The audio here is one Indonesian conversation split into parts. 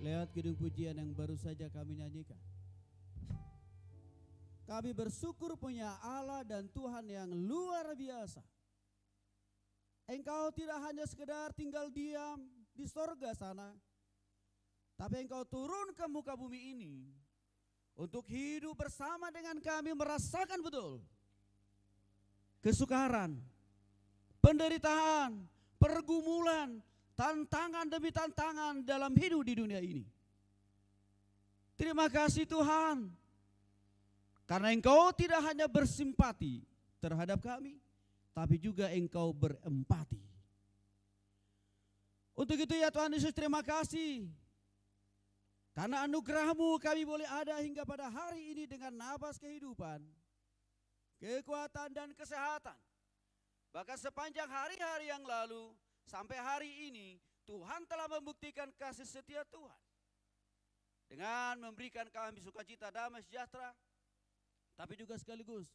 lewat kidung pujian yang baru saja kami nyanyikan. Kami bersyukur punya Allah dan Tuhan yang luar biasa. Engkau tidak hanya sekedar tinggal diam di sorga sana, tapi Engkau turun ke muka bumi ini untuk hidup bersama dengan kami, merasakan betul kesukaran, penderitaan, pergumulan, tantangan demi tantangan dalam hidup di dunia ini. Terima kasih Tuhan, karena Engkau tidak hanya bersimpati terhadap kami, tapi juga Engkau berempati. Untuk itu ya Tuhan Yesus, terima kasih. Karena anugerah-Mu kami boleh ada hingga pada hari ini dengan nafas kehidupan, kekuatan dan kesehatan. Bahkan sepanjang hari-hari yang lalu sampai hari ini, Tuhan telah membuktikan kasih setia Tuhan dengan memberikan kami sukacita, damai, sejahtera, tapi juga sekaligus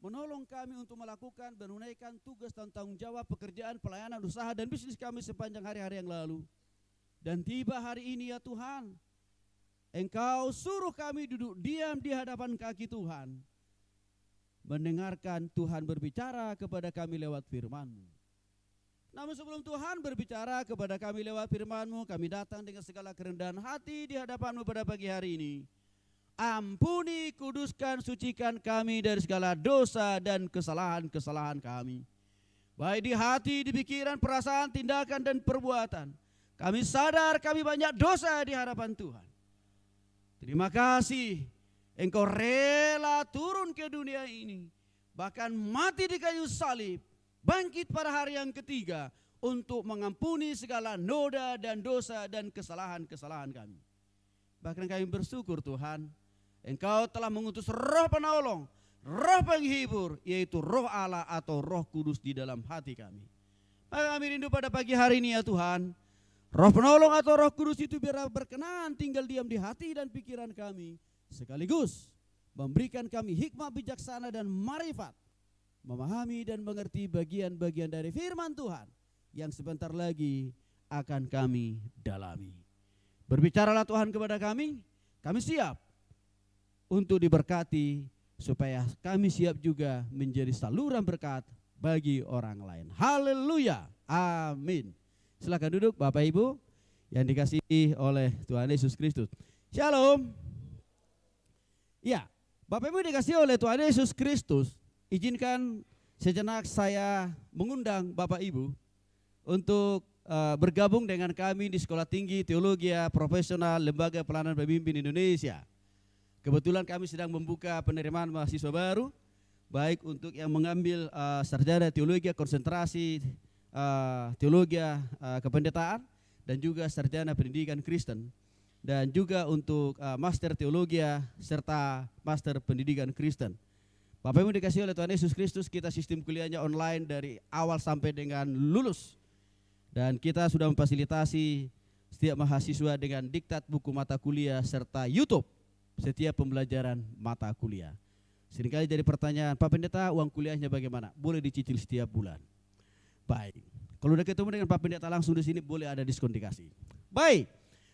menolong kami untuk melakukan, menunaikan tugas dan tanggung jawab pekerjaan, pelayanan, usaha dan bisnis kami sepanjang hari-hari yang lalu. Dan tiba hari ini ya Tuhan, Engkau suruh kami duduk diam di hadapan kaki Tuhan, mendengarkan Tuhan berbicara kepada kami lewat firman-Mu. Namun sebelum Tuhan berbicara kepada kami lewat firman-Mu, kami datang dengan segala kerendahan hati di hadapan-Mu pada pagi hari ini. Ampuni, kuduskan, sucikan kami dari segala dosa dan kesalahan-kesalahan kami, baik di hati, di pikiran, perasaan, tindakan dan perbuatan. Kami sadar kami banyak dosa di hadapan Tuhan. Terima kasih Engkau rela turun ke dunia ini, bahkan mati di kayu salib, bangkit pada hari yang ketiga untuk mengampuni segala noda dan dosa dan kesalahan-kesalahan kami. Bahkan kami bersyukur Tuhan, Engkau telah mengutus roh penolong, roh penghibur, yaitu roh Allah atau roh kudus di dalam hati kami. Maka kami rindu pada pagi hari ini ya Tuhan, roh penolong atau roh kudus itu biar berkenan tinggal diam di hati dan pikiran kami, sekaligus memberikan kami hikmah bijaksana dan marifat, memahami dan mengerti bagian-bagian dari firman Tuhan yang sebentar lagi akan kami dalami. Berbicaralah Tuhan kepada kami siap untuk diberkati, supaya kami siap juga menjadi saluran berkat bagi orang lain. Haleluya, amin. Silakan duduk Bapak Ibu yang dikasihi oleh Tuhan Yesus Kristus. Shalom. Ya, Bapak Ibu dikasihi oleh Tuhan Yesus Kristus, izinkan sejenak saya mengundang Bapak Ibu untuk bergabung dengan kami di Sekolah Tinggi Teologi Profesional Lembaga Pelayanan Pemimpin Indonesia. Kebetulan kami sedang membuka penerimaan mahasiswa baru, baik untuk yang mengambil sarjana teologi konsentrasi teologi kependetaan, dan juga sarjana pendidikan Kristen, dan juga untuk master teologi serta master pendidikan Kristen. Bapak Ibu dikasihi oleh Tuhan Yesus Kristus, kita sistem kuliahnya online dari awal sampai dengan lulus. Dan kita sudah memfasilitasi setiap mahasiswa dengan diktat buku mata kuliah serta YouTube setiap pembelajaran mata kuliah. Seringkali jadi pertanyaan, Pak Pendeta uang kuliahnya bagaimana? Boleh dicicil setiap bulan. Baik, kalau udah ketemu dengan Pak Pendeta langsung di sini boleh ada diskon dikasih. Baik,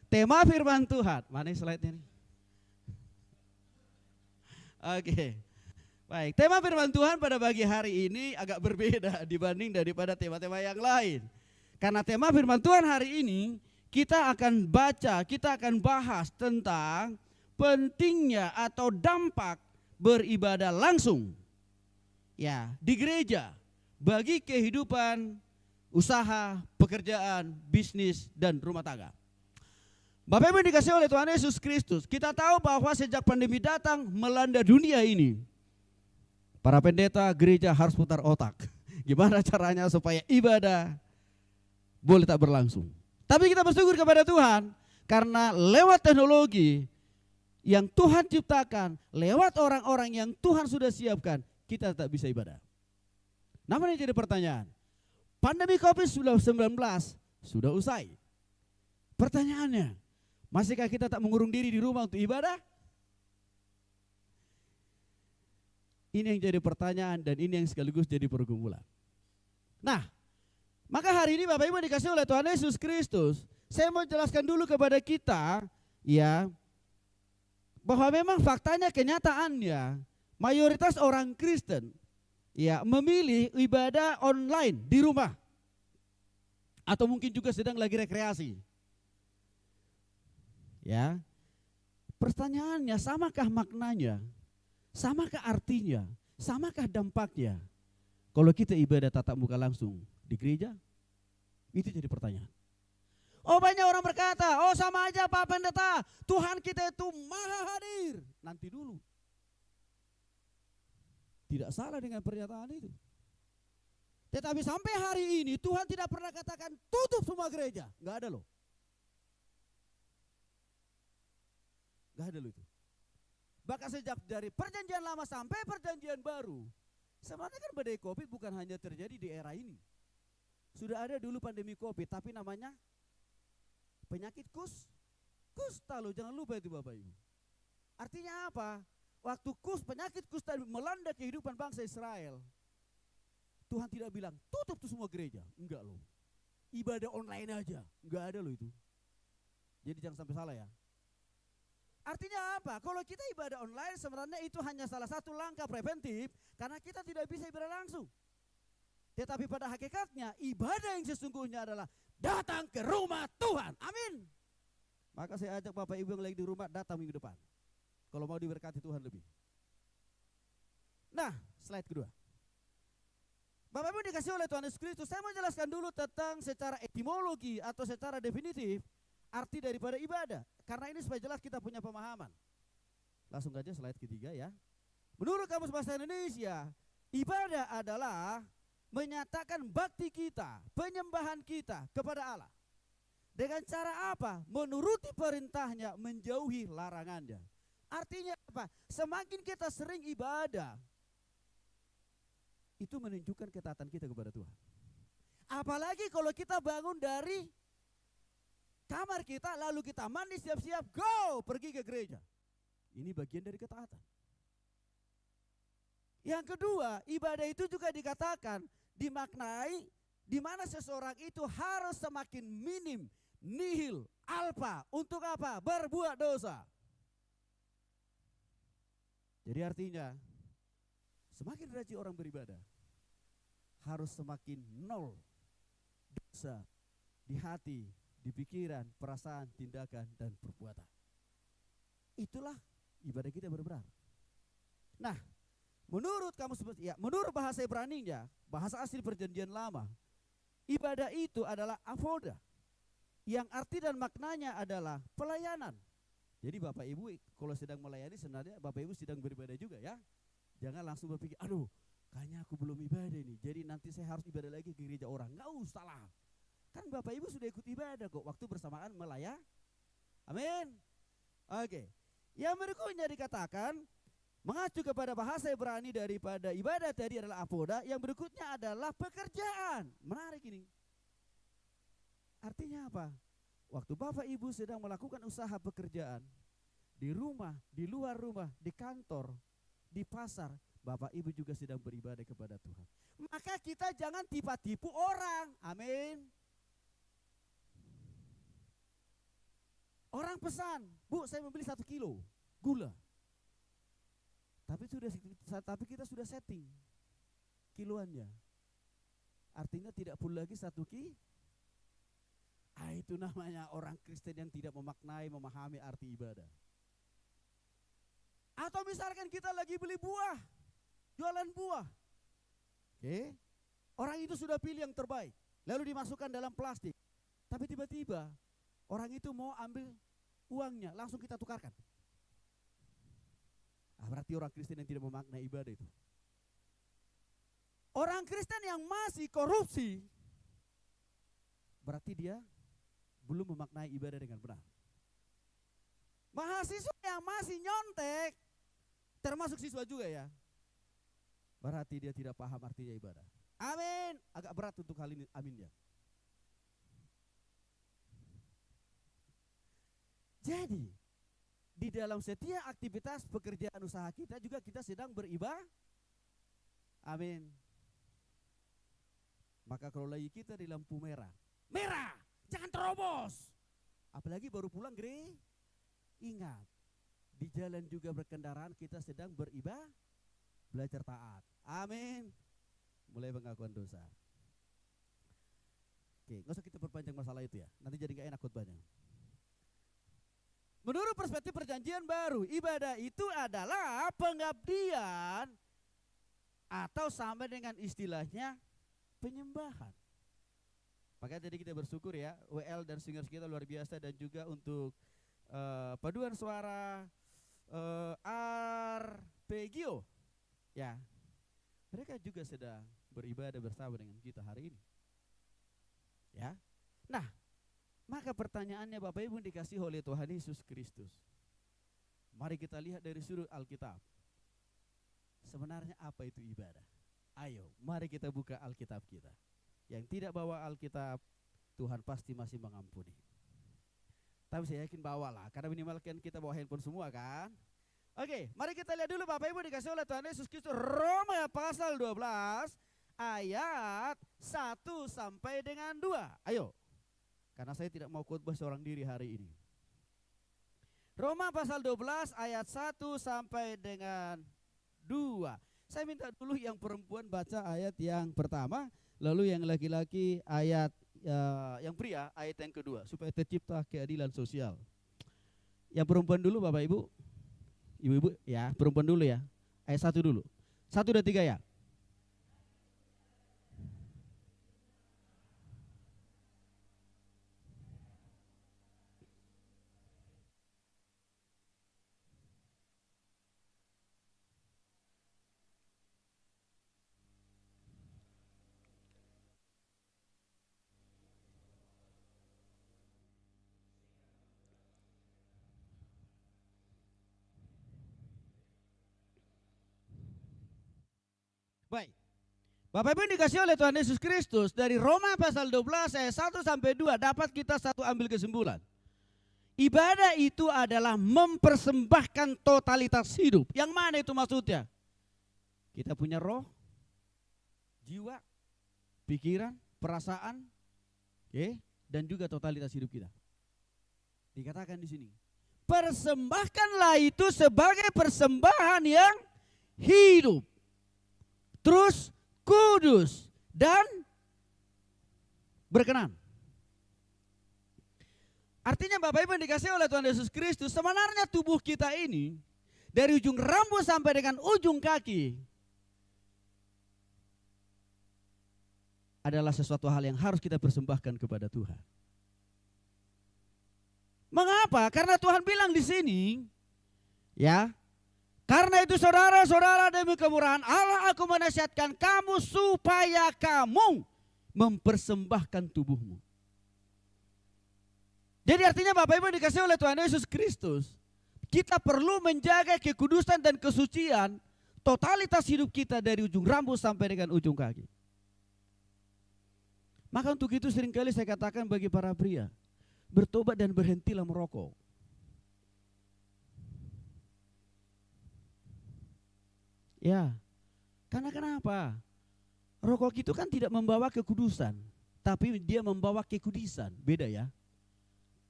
tema firman Tuhan. Mana slide-nya nih? Oke. Baik, tema firman Tuhan pada pagi hari ini agak berbeda dibanding daripada tema-tema yang lain. Karena tema firman Tuhan hari ini kita akan baca, kita akan bahas tentang pentingnya atau dampak beribadah langsung ya di gereja bagi kehidupan usaha, pekerjaan, bisnis dan rumah tangga. Bapak Ibu dikasihi oleh Tuhan Yesus Kristus, kita tahu bahwa sejak pandemi datang melanda dunia ini, para pendeta gereja harus putar otak. Gimana caranya supaya ibadah boleh tak berlangsung. Tapi kita bersyukur kepada Tuhan karena lewat teknologi yang Tuhan ciptakan, lewat orang-orang yang Tuhan sudah siapkan, kita tak bisa ibadah. Namun yang jadi pertanyaan, pandemi COVID-19 sudah usai. Pertanyaannya, masihkah kita tak mengurung diri di rumah untuk ibadah? Ini yang jadi pertanyaan dan ini yang sekaligus jadi pergumulan. Nah, maka hari ini Bapak Ibu dikasihi oleh Tuhan Yesus Kristus, Saya mau jelaskan dulu kepada kita, ya, bahwa memang faktanya, kenyataannya, mayoritas orang Kristen, ya, memilih ibadah online di rumah, atau mungkin juga sedang lagi rekreasi. Ya, pertanyaannya, samakah maknanya, samakah artinya, samakah dampaknya kalau kita ibadah tatap muka langsung di gereja? Itu jadi pertanyaan. Oh, banyak orang berkata, oh sama aja Pak Pendeta, Tuhan kita itu maha hadir. Nanti dulu. Tidak salah dengan pernyataan itu. Tetapi sampai hari ini Tuhan tidak pernah katakan tutup semua gereja. Enggak ada loh. Enggak ada loh itu. Bahkan sejak dari perjanjian lama sampai perjanjian baru, sebenarnya kan badai COVID bukan hanya terjadi di era ini. Sudah ada dulu pandemi COVID, tapi namanya penyakit kusta loh, jangan lupa itu Bapak Ibu. Artinya apa? Waktu penyakit kusta melanda kehidupan bangsa Israel, Tuhan tidak bilang tutup tuh semua gereja, enggak loh. Ibadah online aja, enggak ada loh itu. Jadi jangan sampai salah ya. Artinya apa? Kalau kita ibadah online sebenarnya itu hanya salah satu langkah preventif karena kita tidak bisa ibadah langsung. Tetapi pada hakikatnya ibadah yang sesungguhnya adalah datang ke rumah Tuhan. Amin. Maka saya ajak Bapak Ibu yang lagi di rumah datang minggu depan, kalau mau diberkati Tuhan lebih. Nah, slide kedua. Bapak Ibu dikasih oleh Tuhan Yesus Kristus, saya mau jelaskan dulu tentang secara etimologi atau secara definitif arti daripada ibadah. Karena ini supaya jelas kita punya pemahaman. Langsung aja slide ketiga ya. Menurut Kamus Bahasa Indonesia, ibadah adalah menyatakan bakti kita, penyembahan kita kepada Allah. Dengan cara apa? Menuruti perintahnya, menjauhi larangannya. Artinya apa? Semakin kita sering ibadah, itu menunjukkan ketaatan kita kepada Tuhan. Apalagi kalau kita bangun dari kamar kita, lalu kita mandi siap-siap, go, pergi ke gereja. Ini bagian dari ketaatan. Yang kedua, ibadah itu juga dikatakan, dimaknai di mana seseorang itu harus semakin minim, nihil, alpa, untuk apa? Berbuat dosa. Jadi artinya, semakin rajin orang beribadah, harus semakin nol dosa di hati, di pikiran, perasaan, tindakan, dan perbuatan. Itulah ibadah kita benar-benar. Nah, menurut menurut bahasa Ibrani-nya, bahasa asli perjanjian lama, ibadah itu adalah avoda, yang arti dan maknanya adalah pelayanan. Jadi Bapak Ibu kalau sedang melayani, sebenarnya Bapak Ibu sedang beribadah juga ya. Jangan langsung berpikir, aduh kayaknya aku belum ibadah nih, jadi nanti saya harus ibadah lagi ke gereja orang. Nggak usah lah. Kan Bapak Ibu sudah ikut ibadah kok waktu bersamaan melayani. Amin. Oke. Yang berikutnya dikatakan, mengacu kepada bahasa Ibrani daripada ibadah tadi adalah avoda, yang berikutnya adalah pekerjaan. Menarik ini. Artinya apa? Waktu Bapak Ibu sedang melakukan usaha pekerjaan, di rumah, di luar rumah, di kantor, di pasar, Bapak Ibu juga sedang beribadah kepada Tuhan. Maka kita jangan tipu-tipu orang. Amin. Orang pesan, Bu, saya membeli 1 kilo gula. Tapi kita sudah setting kiloannya. Artinya tidak perlu lagi 1 kilo. Itu namanya orang Kristen yang tidak memaknai, memahami arti ibadah. Atau misalkan kita lagi beli buah, jualan buah. Oke. Orang itu sudah pilih yang terbaik, lalu dimasukkan dalam plastik. Tapi tiba-tiba orang itu mau ambil uangnya, langsung kita tukarkan. Berarti orang Kristen yang tidak memaknai ibadah itu. Orang Kristen yang masih korupsi, berarti dia belum memaknai ibadah dengan benar. Mahasiswa yang masih nyontek, termasuk siswa juga ya, berarti dia tidak paham artinya ibadah. Amin. Agak berat untuk hal ini, amin ya. Jadi di dalam setiap aktivitas pekerjaan usaha kita juga kita sedang beribadah. Amin. Maka kalau lagi kita di lampu merah, merah, jangan terobos. Apalagi baru pulang ingat, di jalan juga berkendaraan kita sedang beribadah, belajar taat. Amin. Mulai pengakuan dosa. Oke, nggak usah kita perpanjang masalah itu ya. Nanti jadi nggak enak khotbahnya. Menurut perspektif perjanjian baru, ibadah itu adalah pengabdian atau sama dengan istilahnya penyembahan. Makanya jadi kita bersyukur ya, WL dan singers kita luar biasa, dan juga untuk paduan suara arpegio ya, mereka juga sedang beribadah bersama dengan kita hari ini ya. Nah, maka pertanyaannya Bapak Ibu dikasih oleh Tuhan Yesus Kristus, mari kita lihat dari sudut Alkitab, sebenarnya apa itu ibadah? Ayo mari kita buka Alkitab kita. Yang tidak bawa Alkitab, Tuhan pasti masih mengampuni. Tapi saya yakin bawalah, karena minimal kan kita bawa handphone semua kan. Oke, mari kita lihat dulu Bapak Ibu dikasih oleh Tuhan Yesus Kristus, Roma pasal 12 ayat 1 sampai dengan 2. Ayo, karena saya tidak mau khotbah seorang diri hari ini. Roma pasal 12 ayat 1 sampai dengan 2. Saya minta dulu yang perempuan baca ayat yang pertama, lalu yang laki-laki ayat yang pria ayat yang kedua, supaya tercipta keadilan sosial. Yang perempuan dulu Bapak Ibu, Ibu-ibu ya, perempuan dulu ya. Ayat 1 dulu. 1, 2, 3 ya. Baik. Bapak Ibu dikasih oleh Tuhan Yesus Kristus, dari Roma pasal 12 ayat 1 sampai 2 dapat kita satu ambil kesimpulan. Ibadah itu adalah mempersembahkan totalitas hidup. Yang mana itu maksudnya? Kita punya roh, jiwa, pikiran, perasaan, dan juga totalitas hidup kita. Dikatakan di sini, persembahkanlah itu sebagai persembahan yang hidup, terus kudus dan berkenan. Artinya Bapak Ibu yang dikasih oleh Tuhan Yesus Kristus, sebenarnya tubuh kita ini dari ujung rambut sampai dengan ujung kaki adalah sesuatu hal yang harus kita persembahkan kepada Tuhan. Mengapa? Karena Tuhan bilang di sini, ya, karena itu saudara-saudara, demi kemurahan Allah aku menasihatkan kamu supaya kamu mempersembahkan tubuhmu. Jadi artinya Bapak Ibu dikasih oleh Tuhan Yesus Kristus, kita perlu menjaga kekudusan dan kesucian totalitas hidup kita dari ujung rambut sampai dengan ujung kaki. Maka untuk itu seringkali saya katakan bagi para pria, bertobat dan berhentilah merokok. Ya, karena kenapa? Rokok itu kan tidak membawa kekudusan, tapi dia membawa kekudisan. Beda ya.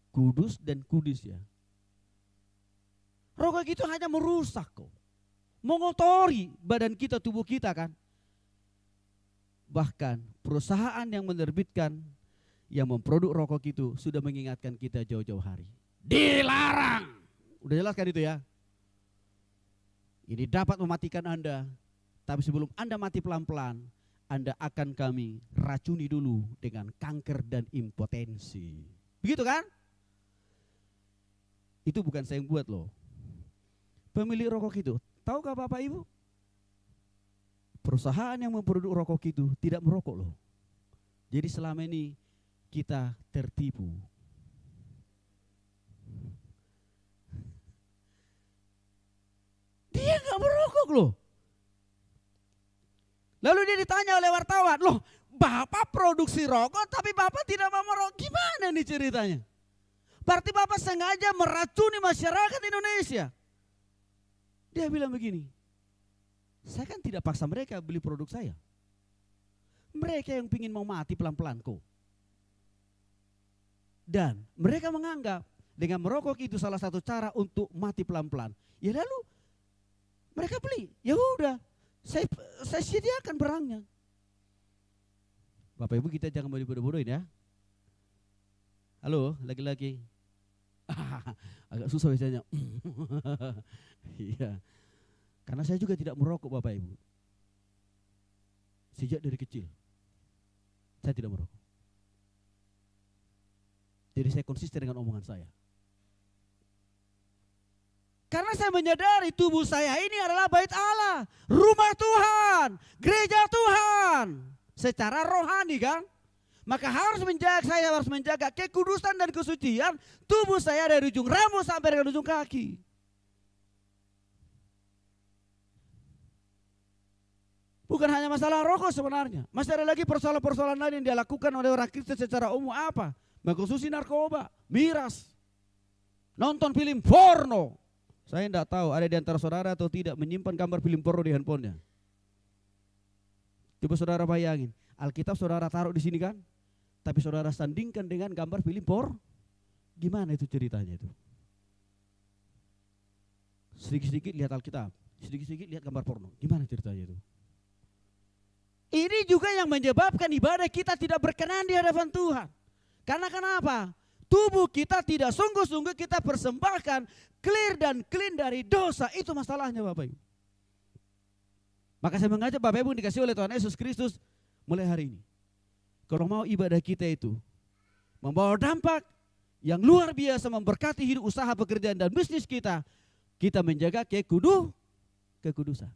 Kudus dan kudus ya. Rokok itu hanya merusak kok, mengotori badan kita, tubuh kita kan. Bahkan perusahaan yang menerbitkan, yang memproduk rokok itu sudah mengingatkan kita jauh-jauh hari. Dilarang. Udah jelas kan itu ya. Ini dapat mematikan Anda, tapi sebelum Anda mati pelan-pelan, Anda akan kami racuni dulu dengan kanker dan impotensi. Begitu kan? Itu bukan saya yang buat loh. Pemilik rokok itu, tahukah Bapak Ibu? Perusahaan yang memproduk rokok itu tidak merokok loh. Jadi selama ini kita tertipu. Dia nggak merokok loh. Lalu dia ditanya oleh wartawan, loh Bapak produksi rokok tapi Bapak tidak mau merokok, gimana nih ceritanya? Berarti Bapak sengaja meracuni masyarakat Indonesia. Dia bilang begini, saya kan tidak paksa mereka beli produk saya. Mereka yang pingin mau mati pelan-pelan kok. Dan mereka menganggap dengan merokok itu salah satu cara untuk mati pelan-pelan. Ya lalu mereka beli. Ya udah, saya sediakan barangnya. Bapak Ibu, kita jangan bodoh-bodohin ya. Halo, laki-laki. Agak susah biasanya. Iya. Karena saya juga tidak merokok, Bapak Ibu. Sejak dari kecil saya tidak merokok. Jadi saya konsisten dengan omongan saya. Karena saya menyadari tubuh saya ini adalah bait Allah, rumah Tuhan, gereja Tuhan, secara rohani kan. Maka saya harus menjaga kekudusan dan kesucian tubuh saya dari ujung rambut sampai dengan ujung kaki. Bukan hanya masalah rokok sebenarnya. Masih ada lagi persoalan-persoalan lain yang dia lakukan oleh orang Kristen secara umum. Apa? Mengkonsumsi narkoba, miras, nonton film porno. Saya tidak tahu ada di antara saudara atau tidak menyimpan gambar film porno di handphonenya. Coba saudara bayangin, Alkitab saudara taruh di sini kan, tapi saudara sandingkan dengan gambar film porno. Gimana itu ceritanya itu? Sedikit-sedikit lihat Alkitab, sedikit-sedikit lihat gambar porno. Gimana ceritanya itu? Ini juga yang menyebabkan ibadah kita tidak berkenan di hadapan Tuhan. Karena kenapa? Tubuh kita tidak sungguh-sungguh kita persembahkan clear dan clean dari dosa. Itu masalahnya Bapak Ibu. Maka saya mengajak Bapak Ibu dikasih oleh Tuhan Yesus Kristus mulai hari ini. Kalau mau ibadah kita itu membawa dampak yang luar biasa, memberkati hidup, usaha, pekerjaan dan bisnis kita, kita menjaga kekudusan.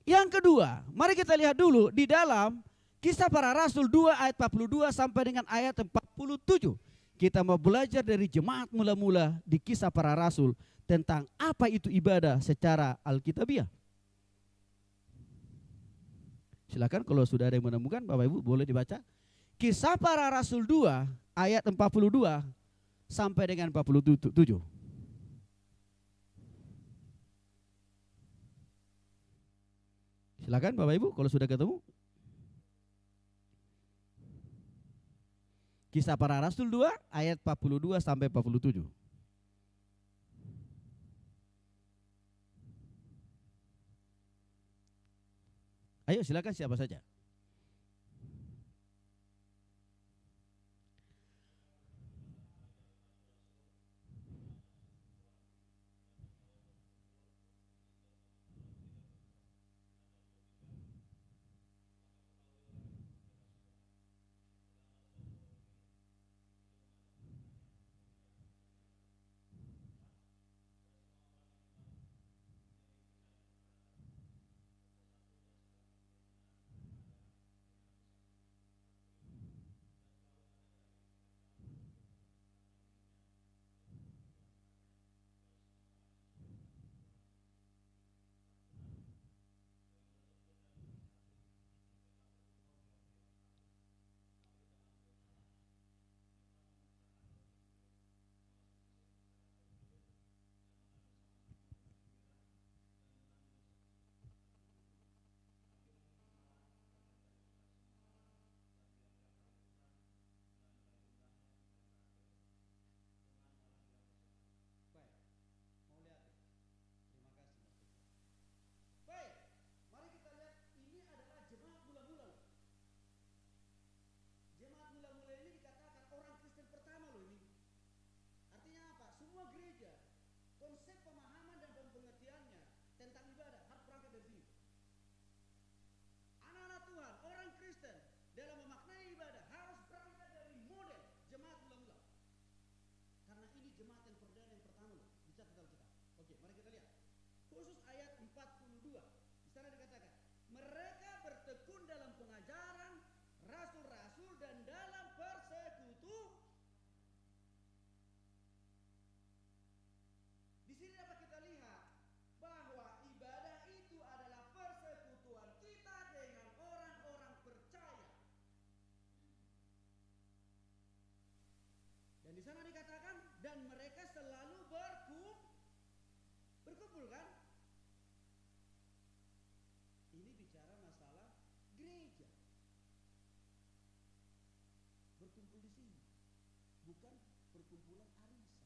Yang kedua, mari kita lihat dulu di dalam Kisah Para Rasul 2 ayat 42 sampai dengan ayat 47. Kita mau belajar dari jemaat mula-mula di Kisah Para Rasul tentang apa itu ibadah secara Alkitabiah. Silakan kalau sudah ada yang menemukan, Bapak Ibu boleh dibaca. Kisah Para Rasul 2 ayat 42 sampai dengan 47. Silakan Bapak Ibu kalau sudah ketemu. Kisah Para Rasul 2 ayat 42 sampai 47. Ayo silakan siapa saja. Konsep pemahaman dan pengertiannya tentang ibadah harus berangkat dari sini. Anak-anak Tuhan, orang Kristen dalam memaknai ibadah harus berangkat dari model jemaat mula-mula. Karena ini jemaat yang perdana yang pertama loh, dicatat dalam kitab. Oke, mari kita lihat. Khusus ayat 42. Di sana dikatakan, mereka bertekun dalam pengajaran rasul-rasul dan dalam persekutu. Di sini dapat kita lihat bahwa ibadah itu adalah persekutuan kita dengan orang-orang percaya. Dan di sana dikatakan dan mereka selalu berkumpul kan? Ini bicara masalah gereja. Berkumpul di sini. perkumpulan arisan.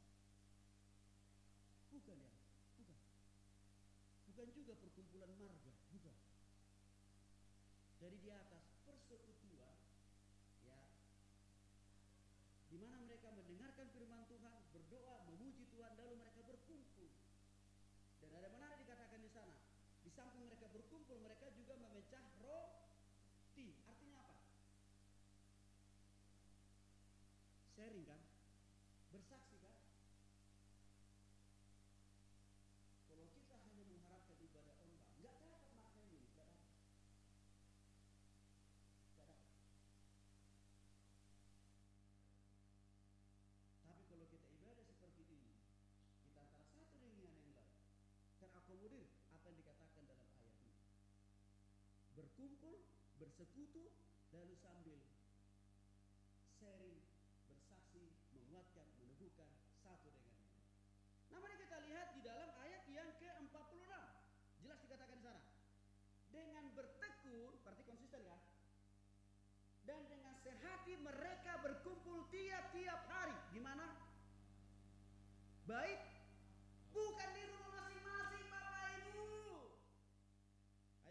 Bukan ya, bukan. Bukan juga perkumpulan marga, bukan. Dari di atas persekutuan, ya, di mana mereka mendengarkan firman Tuhan, berdoa, memuji Tuhan, lalu mereka berkumpul. Dan ada menarik dikatakan di sana, di samping mereka berkumpul, mereka juga memecah roti. Artinya apa? Sharing kan? Bersaksi kan? Kalau kita hanya mengharapkan ibadah online, nggak dapat makna ini, nggak dapat. Nggak dapat. Tapi kalau kita ibadah seperti ini, kita antara satu dengan yang lain, terakomodir apa yang dikatakan dalam ayat ini. Berkumpul, bersekutu, lalu sambil sharing, bersaksi, menguatkan, meneguhkan satu dengan yang lain. Namun kita lihat di dalam ayat yang ke-46, jelas dikatakan di sana. Dengan bertekun, berarti konsisten kan? Dan dengan sehati mereka berkumpul tiap-tiap hari. Di mana? Baik, bukan di rumah masing-masing Bapak Ibu.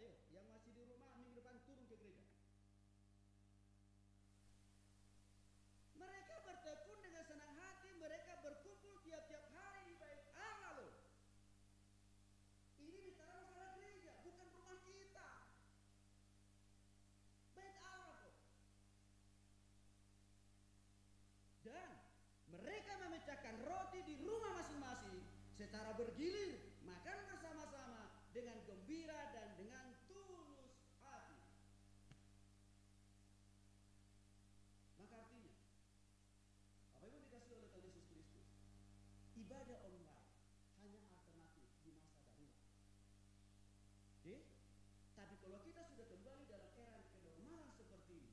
Ayo, yang masih di rumah minggu depan turun ke gereja. Mereka bertekun dengan senang hati, mereka berkumpul tiap-tiap hari di bait Allah loh. Ini bicara masalah gereja, bukan rumah kita. Bait Allah kok. Dan mereka memecahkan roti di rumah masing-masing secara bergilir, makan bersama-sama dengan gembira dan dengan tulus hati. Maka artinya, apa yang dikasih oleh Tuhan Yesus Kristus, ibadah online hanya alternatif di masa darurat. Oke? Tapi kalau kita sudah kembali dalam era kenormalan seperti ini,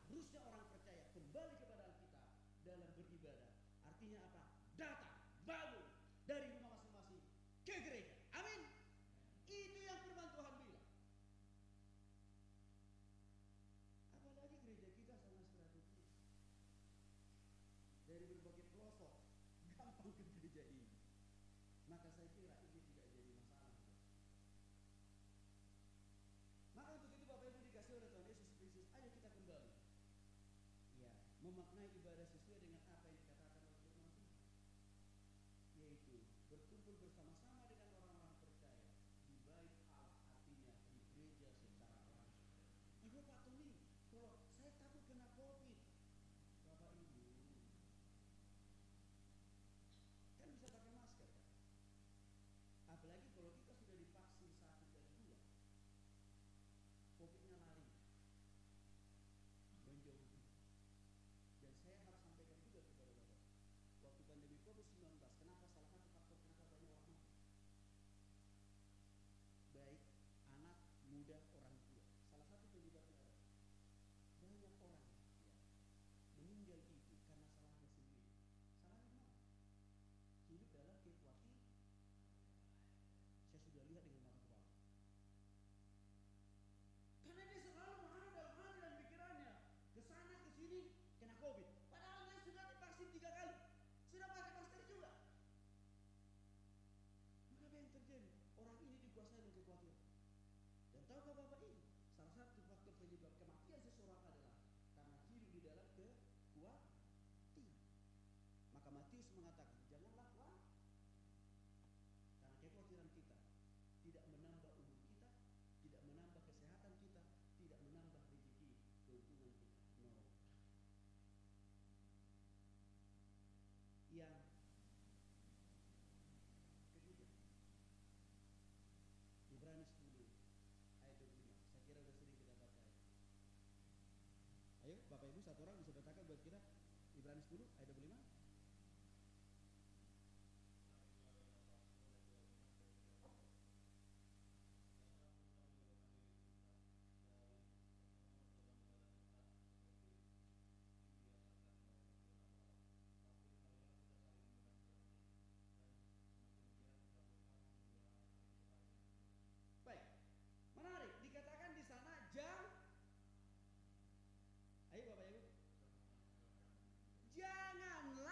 harusnya orang percaya kembali kepada Alkitab dalam beribadah. Artinya apa? Datang, bangun dari rumah masing-masing ke gereja. Amin. Itu yang firman Tuhan bilang. Apalagi gereja kita sangat strategis. Dari berbagai pelosok gampang ke gereja ini. Maka saya kira ini tidak jadi masalah. Maka untuk itu Bapak Ibu dikasih oleh Tuhan Yesus Kristus, ayo kita kembali. Ya, memaknai ibadah sesuai dengan apa yang dikatakan oleh firman Tuhan, yaitu berkumpul bersama-sama dengan orang-orang percaya di bait Allah, artinya di gereja secara langsung. Ibu Pak Tony, kalau saya takut kena COVID, Bapak Ibu kan bisa pakai masker kan? Apalagi kalau kita sudah divaksin 1 dan 2, COVID-nya lari menjauh. Dan saya harus sampaikan juga kepada Bapak, waktu pandemi COVID-19, kenapa salah satu faktor kenapa banyak orang mati? Baik anak, muda, orang tua. Salah satu penyebabnya adalah banyak orang ya, meninggal itu karena salahnya sendiri. Salahnya mana? Hidup dalam kekhawatiran. Saya sudah lihat dengan mata kepala. Karena dia selalu menghadap dalam hati dan pikirannya, kesana kesini kena COVID. Padahal dia sudah divaksin 3 kali, sudah pakai masker juga. Maka apa yang terjadi? Orang ini dikuasai oleh kekhawatiran. Dan tahukah Bapak ini, salah satu faktor penyebab kematian seseorang adalah karena hidup di dalam kekhawatiran. Maka Matius mengatakan, janganlah khawatir. Karena kekhawatiran kita tidak menambah umur kita, tidak menambah kesehatan kita, tidak menambah rezeki, keuntungan kita. No. Yang ketiga, Ibrani 10 ayat 25. Saya kira sudah sering kita baca. Ayo Bapak Ibu satu orang bisa bacakan buat kita Ibrani 10 ayat 25. Baik, menarik. Dikatakan di sana ayo Bapak Ibu, janganlah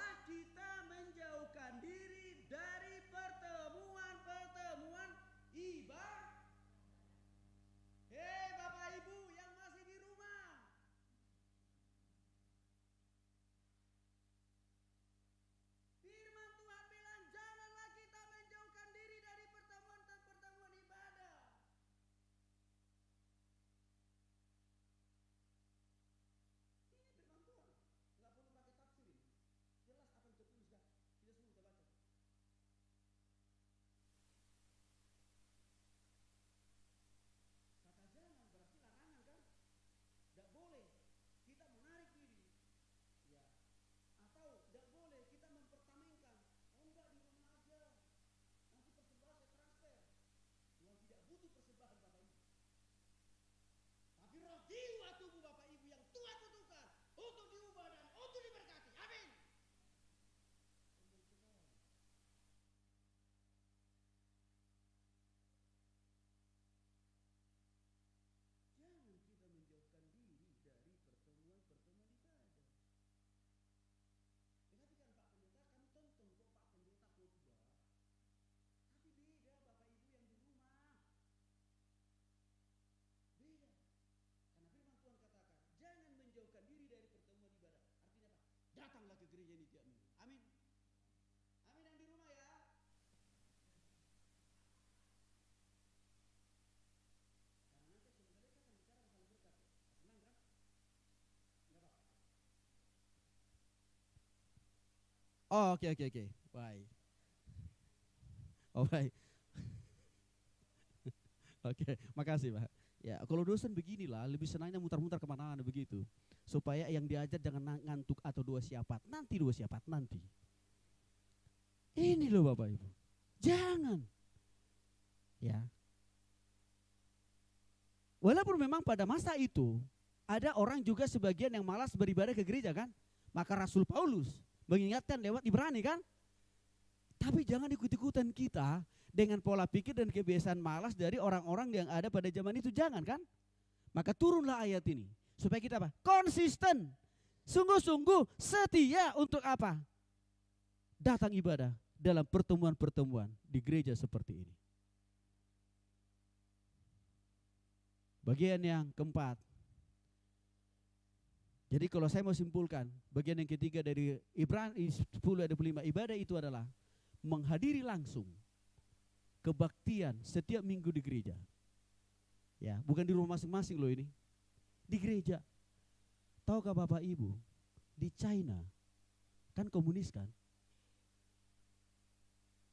Oh, oke. Baik. Oh, baik. Oke, makasih Pak. Ya, kalau dosen beginilah, lebih senangnya mutar-mutar kemana-mana begitu. Supaya yang diajar jangan ngantuk atau dua siapat. Nanti. Ini loh Bapak Ibu. Jangan. Ya. Walaupun memang pada masa itu ada orang juga sebagian yang malas beribadah ke gereja kan. Maka Rasul Paulus mengingatkan lewat Ibrani kan. Tapi jangan ikut-ikutan kita dengan pola pikir dan kebiasaan malas dari orang-orang yang ada pada zaman itu, jangan kan. Maka turunlah ayat ini supaya kita apa? Konsisten, sungguh-sungguh setia untuk apa? Datang ibadah dalam pertemuan-pertemuan di gereja seperti ini. Bagian yang keempat. Jadi kalau saya mau simpulkan, bagian yang ketiga dari Ibrani 10 ayat 25, ibadah itu adalah menghadiri langsung kebaktian setiap minggu di gereja. Ya, bukan di rumah masing-masing loh ini. Di gereja. Tahukah Bapak Ibu, di China kan komunis kan?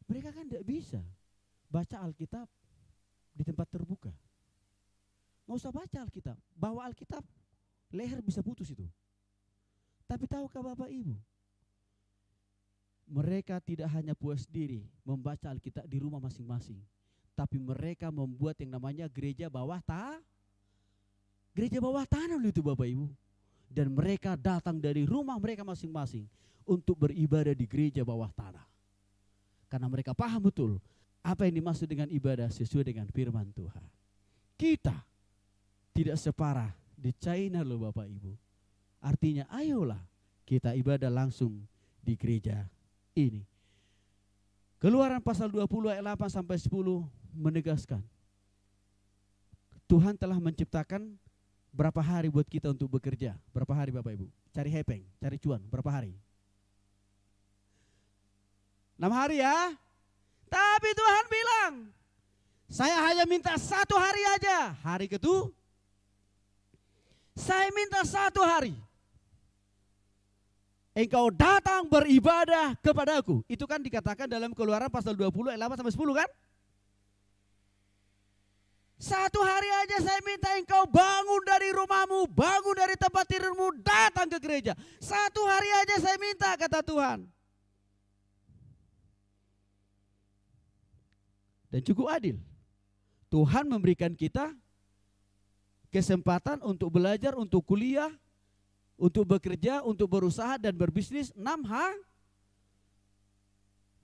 Mereka kan tidak bisa baca Alkitab di tempat terbuka. Nggak usah baca Alkitab, bawa Alkitab, leher bisa putus itu. Tapi tahukah Bapak Ibu, mereka tidak hanya puas diri membaca Alkitab di rumah masing-masing, tapi mereka membuat yang namanya gereja bawah tanah itu Bapak Ibu. Dan mereka datang dari rumah mereka masing-masing untuk beribadah di gereja bawah tanah. Karena mereka paham betul apa yang dimaksud dengan ibadah sesuai dengan firman Tuhan. Kita tidak separah di China loh Bapak Ibu. Artinya ayolah kita ibadah langsung di gereja ini. Keluaran pasal 20 ayat 8 sampai 10 menegaskan Tuhan telah menciptakan berapa hari buat kita untuk bekerja. Berapa hari Bapak Ibu? Cari hepeng, cari cuan, berapa hari? 6 hari ya. Tapi Tuhan bilang, saya hanya minta 1 hari aja. Hari kedua saya minta 1 hari. Engkau datang beribadah kepadaku. Itu kan dikatakan dalam Keluaran pasal 20 ayat 8 sampai 10 kan? 1 hari aja saya minta engkau bangun dari rumahmu, bangun dari tempat tidurmu, datang ke gereja. 1 hari aja saya minta, kata Tuhan. Dan cukup adil. Tuhan memberikan kita kesempatan untuk belajar, untuk kuliah, untuk bekerja, untuk berusaha dan berbisnis 6 hari.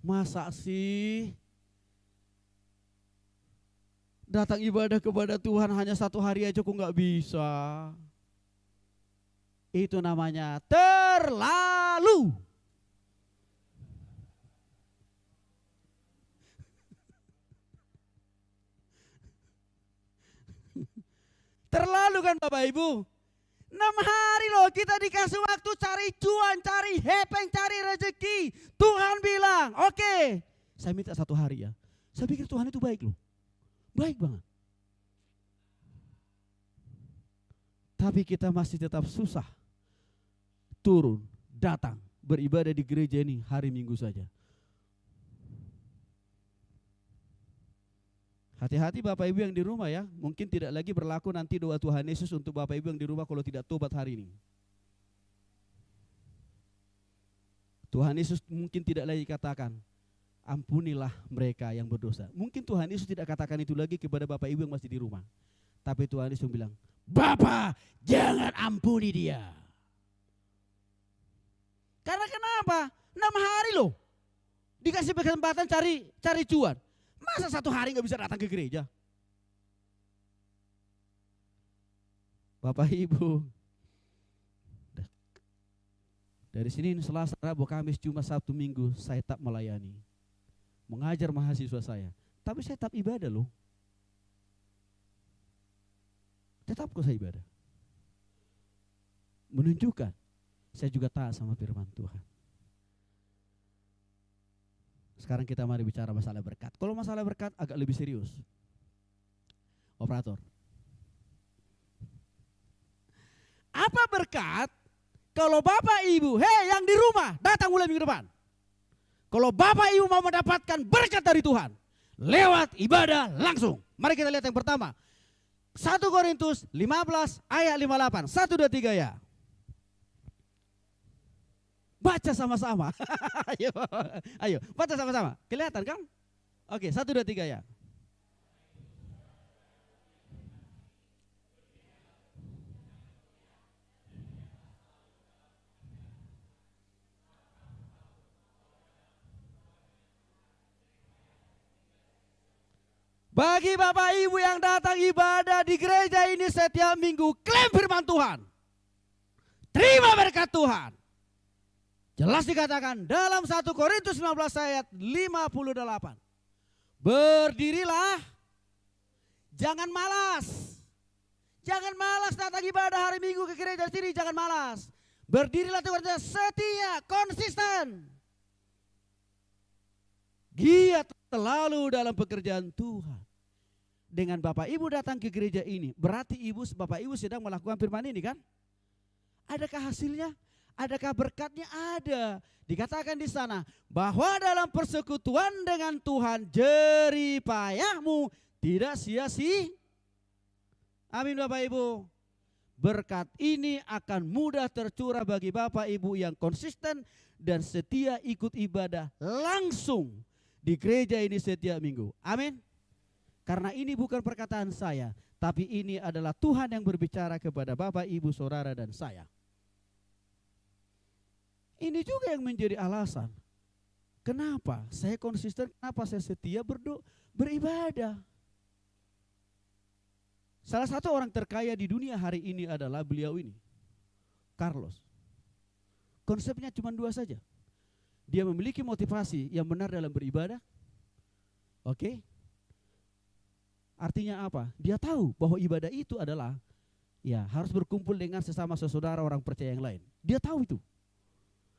Masa sih datang ibadah kepada Tuhan hanya 1 hari aja kok nggak bisa? Itu namanya terlalu. Terlalu kan Bapak Ibu? 6 hari loh kita dikasih waktu cari cuan, cari hepeng, cari rezeki. Tuhan bilang, oke, saya minta 1 hari ya. Saya pikir Tuhan itu baik loh. Baik banget. Tapi kita masih tetap susah turun, datang, beribadah di gereja ini hari Minggu saja. Hati-hati Bapak Ibu yang di rumah ya, mungkin tidak lagi berlaku nanti doa Tuhan Yesus untuk Bapak Ibu yang di rumah kalau tidak tobat hari ini. Tuhan Yesus mungkin tidak lagi katakan, ampunilah mereka yang berdosa. Mungkin Tuhan Yesus tidak katakan itu lagi kepada Bapak Ibu yang masih di rumah. Tapi Tuhan Yesus bilang, Bapa jangan ampuni dia. Karena kenapa? 6 hari loh, dikasih kesempatan cari cuan. Masa 1 hari gak bisa datang ke gereja? Bapak Ibu, dari Senin, Selasa, Rabu, Kamis, Jumat, Sabtu, Minggu saya tetap melayani, mengajar mahasiswa saya. Tapi saya tetap ibadah loh. Tetap kok saya ibadah. Menunjukkan saya juga taat sama firman Tuhan. Sekarang kita mari bicara masalah berkat. Kalau masalah berkat agak lebih serius. Operator. Apa berkat? Kalau Bapak Ibu, hei yang di rumah, datang mulai minggu depan. Kalau Bapak Ibu mau mendapatkan berkat dari Tuhan, lewat ibadah langsung. Mari kita lihat yang pertama. 1 Korintus 15 ayat 58. 1, 2, 3 ya. Baca sama-sama. Ayo, baca sama-sama. Kelihatan kan? Oke, 1, 2, 3 ya. Bagi Bapak Ibu yang datang ibadah di gereja ini setiap minggu, klaim firman Tuhan. Terima berkat Tuhan. Jelas dikatakan dalam 1 Korintus 19 ayat 58. Berdirilah, jangan malas. Jangan malas datang ibadah hari Minggu ke gereja sini, jangan malas. Berdirilah Tuhan, setia, konsisten. Giat selalu dalam pekerjaan Tuhan. Dengan Bapak Ibu datang ke gereja ini, berarti Bapak Ibu sedang melakukan firman ini kan? Adakah hasilnya? Adakah berkatnya? Ada. Dikatakan di sana bahwa dalam persekutuan dengan Tuhan jerih payahmu tidak sia-sia. Amin Bapak Ibu. Berkat ini akan mudah tercurah bagi Bapak Ibu yang konsisten dan setia ikut ibadah langsung di gereja ini setiap minggu. Amin. Karena ini bukan perkataan saya, tapi ini adalah Tuhan yang berbicara kepada Bapak, Ibu, Saudara dan saya. Ini juga yang menjadi alasan kenapa saya konsisten, kenapa saya setia beribadah. Salah satu orang terkaya di dunia hari ini adalah beliau ini, Carlos. Konsepnya cuma 2 saja. Dia memiliki motivasi yang benar dalam beribadah. Oke. Artinya apa? Dia tahu bahwa ibadah itu adalah harus berkumpul dengan sesama saudara orang percaya yang lain. Dia tahu itu.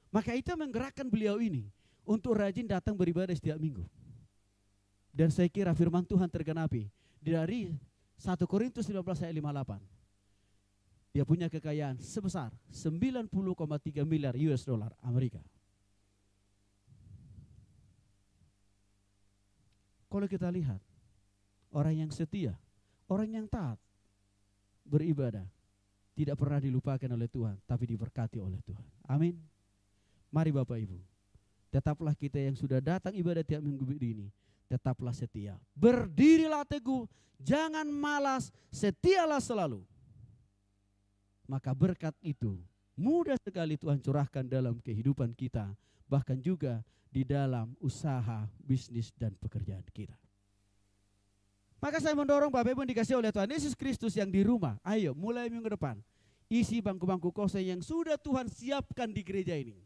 Maka itu menggerakkan beliau ini untuk rajin datang beribadah setiap minggu. Dan saya kira firman Tuhan tergenapi dari 1 Korintus 15 ayat 58. Dia punya kekayaan sebesar 90,3 miliar US dollar Amerika. Kalau kita lihat orang yang setia, orang yang taat beribadah tidak pernah dilupakan oleh Tuhan, tapi diberkati oleh Tuhan. Amin. Mari Bapak Ibu, tetaplah kita yang sudah datang ibadah tiap minggu ini, tetaplah setia. Berdirilah teguh, jangan malas, setialah selalu. Maka berkat itu mudah sekali Tuhan curahkan dalam kehidupan kita, bahkan juga di dalam usaha, bisnis dan pekerjaan kita. Maka saya mendorong Bapak Ibu yang dikasih oleh Tuhan Yesus Kristus yang di rumah, ayo mulai minggu depan, isi bangku-bangku kosong yang sudah Tuhan siapkan di gereja ini.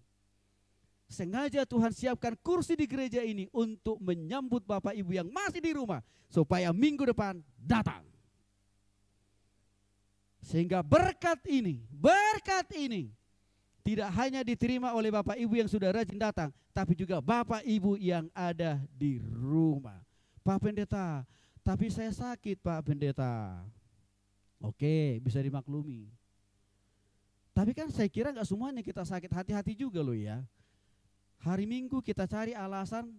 Sengaja Tuhan siapkan kursi di gereja ini untuk menyambut Bapak Ibu yang masih di rumah, supaya minggu depan datang. Sehingga berkat ini tidak hanya diterima oleh Bapak Ibu yang sudah rajin datang, tapi juga Bapak Ibu yang ada di rumah. Pak Pendeta, tapi saya sakit Pak Pendeta. Oke, bisa dimaklumi. Tapi kan saya kira gak semuanya kita sakit, hati-hati juga loh ya. Hari Minggu kita cari alasan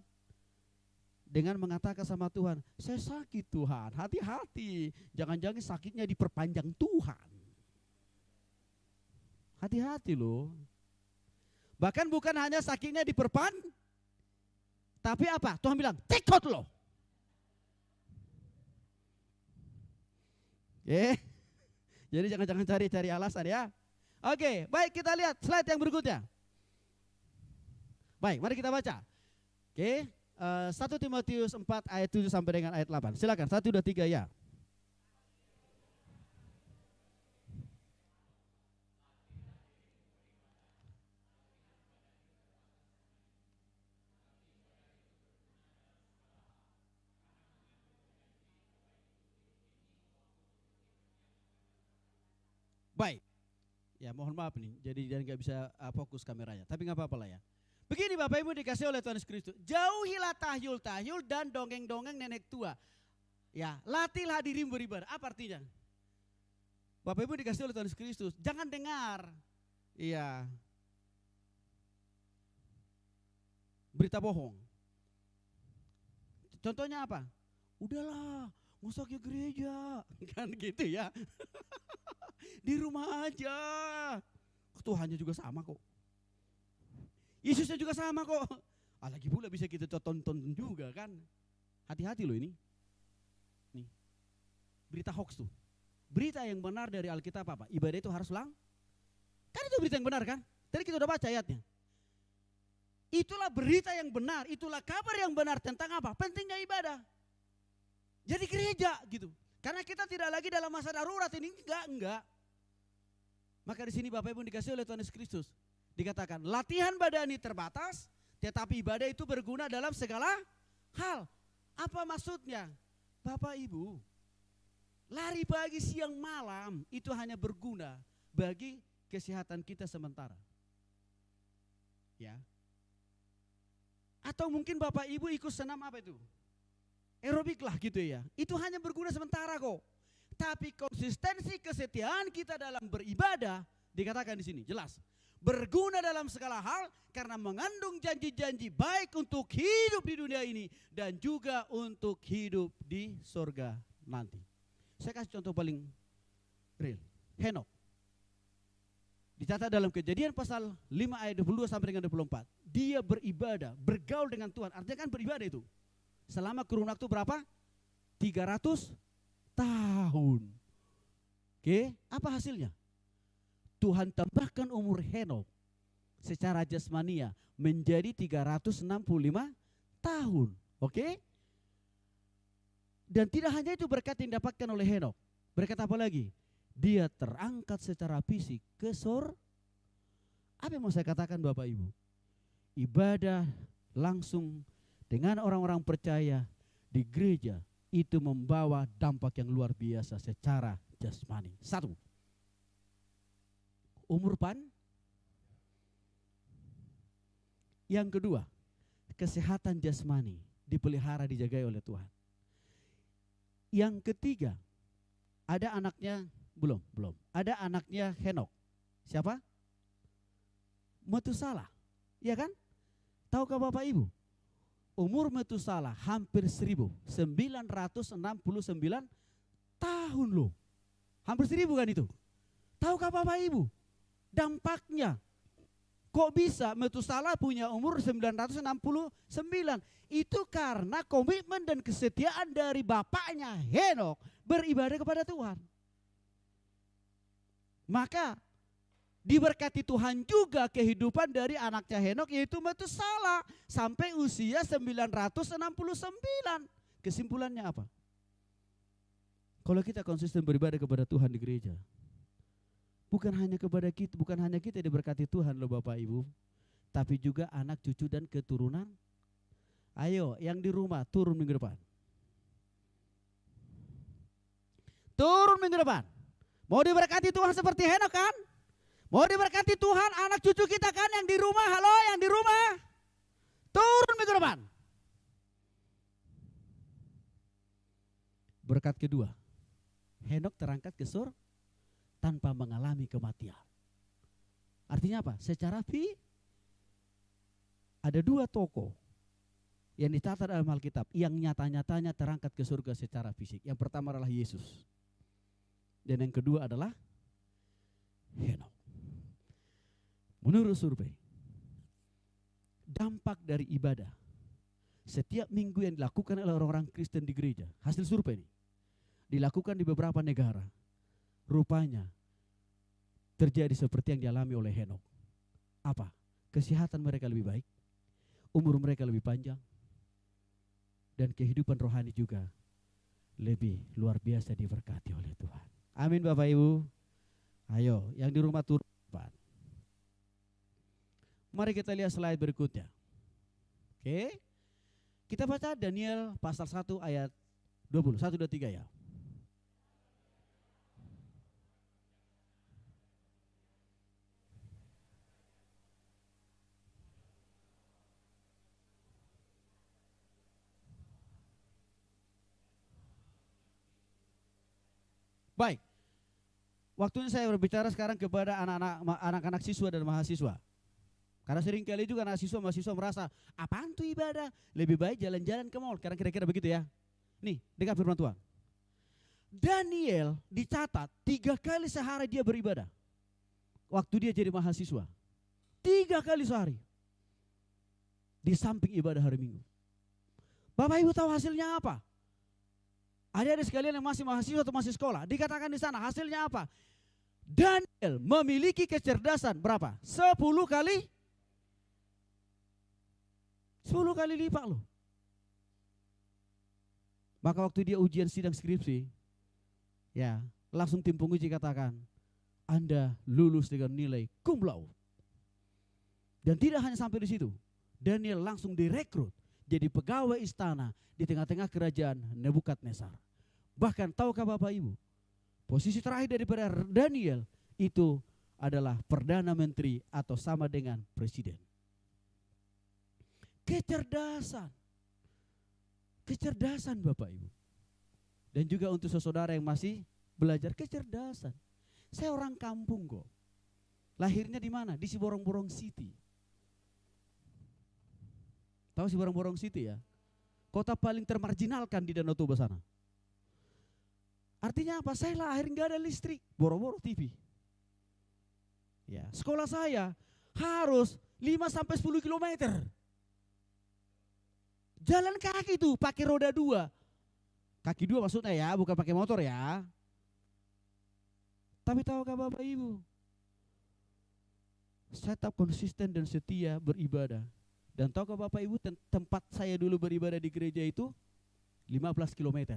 dengan mengatakan sama Tuhan, saya sakit Tuhan, hati-hati. Jangan-jangan sakitnya diperpanjang Tuhan. Hati-hati loh. Bahkan bukan hanya sakitnya tapi apa? Tuhan bilang, take out loh. Jadi jangan cari alasan ya. Oke, baik kita lihat slide yang berikutnya. Baik, mari kita baca. Oke, 1 Timotius 4 ayat 7 sampai dengan ayat 8. Silakan, 1, 2, 3 ya. Baik, ya mohon maaf nih, jadi nggak bisa fokus kameranya, tapi nggak apa-apa lah ya. Begini Bapak Ibu dikasih oleh Tuhan Yesus Kristus, jauhilah tahyul-tahyul dan dongeng-dongeng nenek tua. Ya, latihlah dirimu beribadah. Apa artinya? Bapak Ibu dikasih oleh Tuhan Yesus Kristus, jangan dengar. Iya. berita bohong. Contohnya apa? Udahlah, masa ke gereja, kan gitu ya. Di rumah aja. Tuhannya juga sama kok. Yesusnya juga sama kok. Lagi pula bisa kita tonton juga kan. Hati-hati loh ini. Nih, berita hoax tuh. Berita yang benar dari Alkitab apa? Ibadah itu harus kan itu berita yang benar kan? Tadi kita udah baca ayatnya. Itulah berita yang benar, itulah kabar yang benar tentang apa? Pentingnya ibadah. Jadi gereja gitu. Karena kita tidak lagi dalam masa darurat ini, enggak. Maka di sini Bapak Ibu dikasih oleh Tuhan Yesus Kristus. Dikatakan latihan badani terbatas, tetapi ibadah itu berguna dalam segala hal. Apa maksudnya? Bapak Ibu, lari pagi siang malam itu hanya berguna bagi kesehatan kita sementara. Ya. Atau mungkin Bapak Ibu ikut senam apa itu? Aerobik lah gitu ya. Itu hanya berguna sementara kok. Tapi konsistensi kesetiaan kita dalam beribadah dikatakan di sini jelas berguna dalam segala hal karena mengandung janji-janji baik untuk hidup di dunia ini dan juga untuk hidup di surga nanti. Saya kasih contoh paling real. Henok. Dicatat dalam Kejadian pasal 5 ayat 22 sampai dengan 24. Dia beribadah, bergaul dengan Tuhan. Artinya kan beribadah itu. Selama kurun waktu berapa? 300 tahun. Oke, apa hasilnya? Tuhan tambahkan umur Henok secara jasmania menjadi 365 tahun. Oke? Dan tidak hanya itu berkat yang didapatkan oleh Henok. Berkat apa lagi? Dia terangkat secara fisik ke surga. Apa yang mau saya katakan Bapak Ibu? Ibadah langsung dengan orang-orang percaya di gereja itu membawa dampak yang luar biasa secara jasmani. Satu, umur panjang. Yang kedua, kesehatan jasmani dipelihara, dijagai oleh Tuhan. Yang ketiga, ada anaknya, belum. Ada anaknya Henok. Siapa? Metusalah. Iya kan? Tahukah Bapak Ibu? Umur Metusalah hampir 1969 tahun loh. Hampir 1000 kan itu. Tahukah Bapak Ibu? Dampaknya. Kok bisa Metusalah punya umur 969? Itu karena komitmen dan kesetiaan dari bapaknya Henok beribadah kepada Tuhan. Maka diberkati Tuhan juga kehidupan dari anaknya Henok yaitu Metusalah sampai usia 969. Kesimpulannya apa? Kalau kita konsisten beribadah kepada Tuhan di gereja, bukan hanya kita diberkati Tuhan loh Bapak Ibu, tapi juga anak cucu dan keturunan. Ayo yang di rumah turun minggu depan. Turun minggu depan. Mau diberkati Tuhan seperti Henok kan? Mau diberkati Tuhan anak cucu kita kan yang di rumah, halo yang di rumah. Turun minggu depan. Berkat kedua, Henok terangkat ke surga tanpa mengalami kematian. Artinya apa? Secara ada 2 tokoh yang dicatat dalam Alkitab yang nyata-nyatanya terangkat ke surga secara fisik. Yang pertama adalah Yesus. Dan yang kedua adalah Henok. Menurut survei, dampak dari ibadah setiap minggu yang dilakukan oleh orang-orang Kristen di gereja, hasil survei ini dilakukan di beberapa negara, rupanya terjadi seperti yang dialami oleh Henok. Apa? Kesehatan mereka lebih baik, umur mereka lebih panjang, dan kehidupan rohani juga lebih luar biasa diberkati oleh Tuhan. Amin Bapak Ibu. Ayo yang di rumah turun. Mari kita lihat slide berikutnya. Oke. Kita baca Daniel pasal 1 ayat 20, 1, 2, 3 ya. Baik. Waktunya saya berbicara sekarang kepada anak-anak siswa dan mahasiswa. Karena seringkali juga mahasiswa merasa, apaan tuh ibadah? Lebih baik jalan-jalan ke mall. Karena kira-kira begitu ya. Nih, dengar firman Tuhan. Daniel dicatat 3 kali sehari dia beribadah. Waktu dia jadi mahasiswa. 3 kali sehari. Di samping ibadah hari Minggu. Bapak Ibu tahu hasilnya apa? Adik-adik sekalian yang masih mahasiswa atau masih sekolah, dikatakan di sana hasilnya apa? Daniel memiliki kecerdasan berapa? 10 kali 10 kali lipat loh. Maka waktu dia ujian sidang skripsi, ya langsung tim penguji katakan, Anda lulus dengan nilai cum laude. Dan tidak hanya sampai di situ, Daniel langsung direkrut jadi pegawai istana di tengah-tengah kerajaan Nebukadnezar. Bahkan tahukah Bapak Ibu, posisi terakhir daripada Daniel itu adalah Perdana Menteri atau sama dengan Presiden. Kecerdasan Bapak Ibu. Dan juga untuk saudara yang masih belajar kecerdasan. Saya orang kampung kok. Lahirnya di mana? Di Siborong-Borong City. Tahu Siborong-Borong City ya? Kota paling termarginalkan di Danau Toba sana. Artinya apa? Saya lahir nggak ada listrik. Boro-boro TV. Ya, sekolah saya harus 5-10 kilometer. Jalan kaki tuh pakai roda 2. Kaki 2 maksudnya ya, bukan pakai motor ya. Tapi tahukah Bapak Ibu? Saya tetap konsisten dan setia beribadah. Dan tahukah Bapak Ibu tempat saya dulu beribadah di gereja itu 15 kilometer.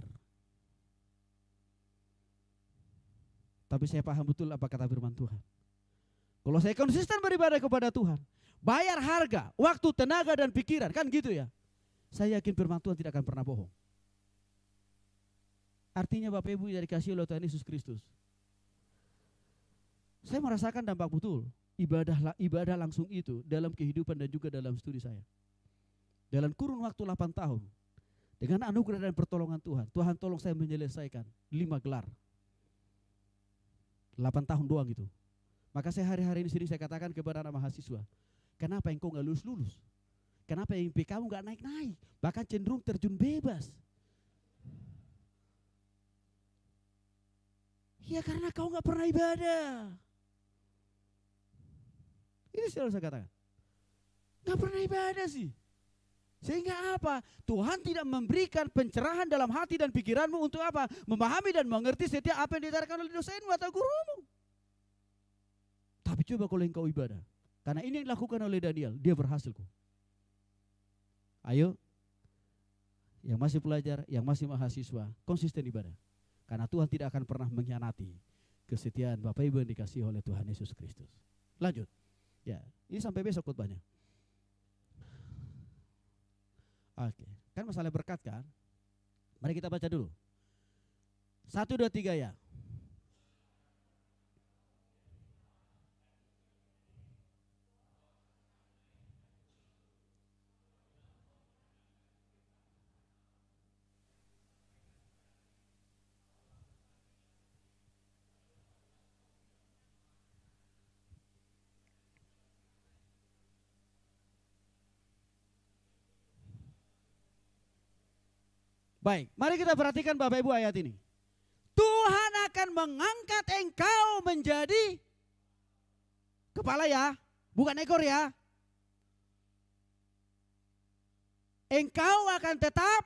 Tapi saya paham betul apa kata firman Tuhan. Kalau saya konsisten beribadah kepada Tuhan, bayar harga, waktu, tenaga dan pikiran, kan gitu ya. Saya yakin firman Tuhan tidak akan pernah bohong. Artinya Bapak Ibu yang dikasihi oleh Tuhan Yesus Kristus, saya merasakan dampak betul ibadah langsung itu dalam kehidupan dan juga dalam studi saya. Dalam kurun waktu 8 tahun, dengan anugerah dan pertolongan Tuhan, Tuhan tolong saya menyelesaikan 5 gelar. 8 tahun doang gitu. Maka saya hari-hari ini sering saya katakan kepada anak mahasiswa, kenapa engkau gak lulus-lulus? Kenapa IP kamu gak naik-naik? Bahkan cenderung terjun bebas. Ya karena kau gak pernah ibadah. Ini selalu saya katakan. Gak pernah ibadah sih. Sehingga apa? Tuhan tidak memberikan pencerahan dalam hati dan pikiranmu untuk apa? Memahami dan mengerti setiap apa yang diajarkan oleh dosenmu atau gurumu. Tapi coba kalau engkau ibadah. Karena ini yang dilakukan oleh Daniel. Dia berhasil kok. Ayo. Yang masih pelajar, yang masih mahasiswa, konsisten ibadah. Karena Tuhan tidak akan pernah mengkhianati kesetiaan Bapak Ibu yang dikasihi oleh Tuhan Yesus Kristus. Lanjut. Ya, ini sampai besok khotbahnya. Oke, kan masalah berkat kan? Mari kita baca dulu. 1, 2, 3 ya. Baik, mari kita perhatikan Bapak Ibu ayat ini. Tuhan akan mengangkat engkau menjadi kepala ya, bukan ekor ya. Engkau akan tetap,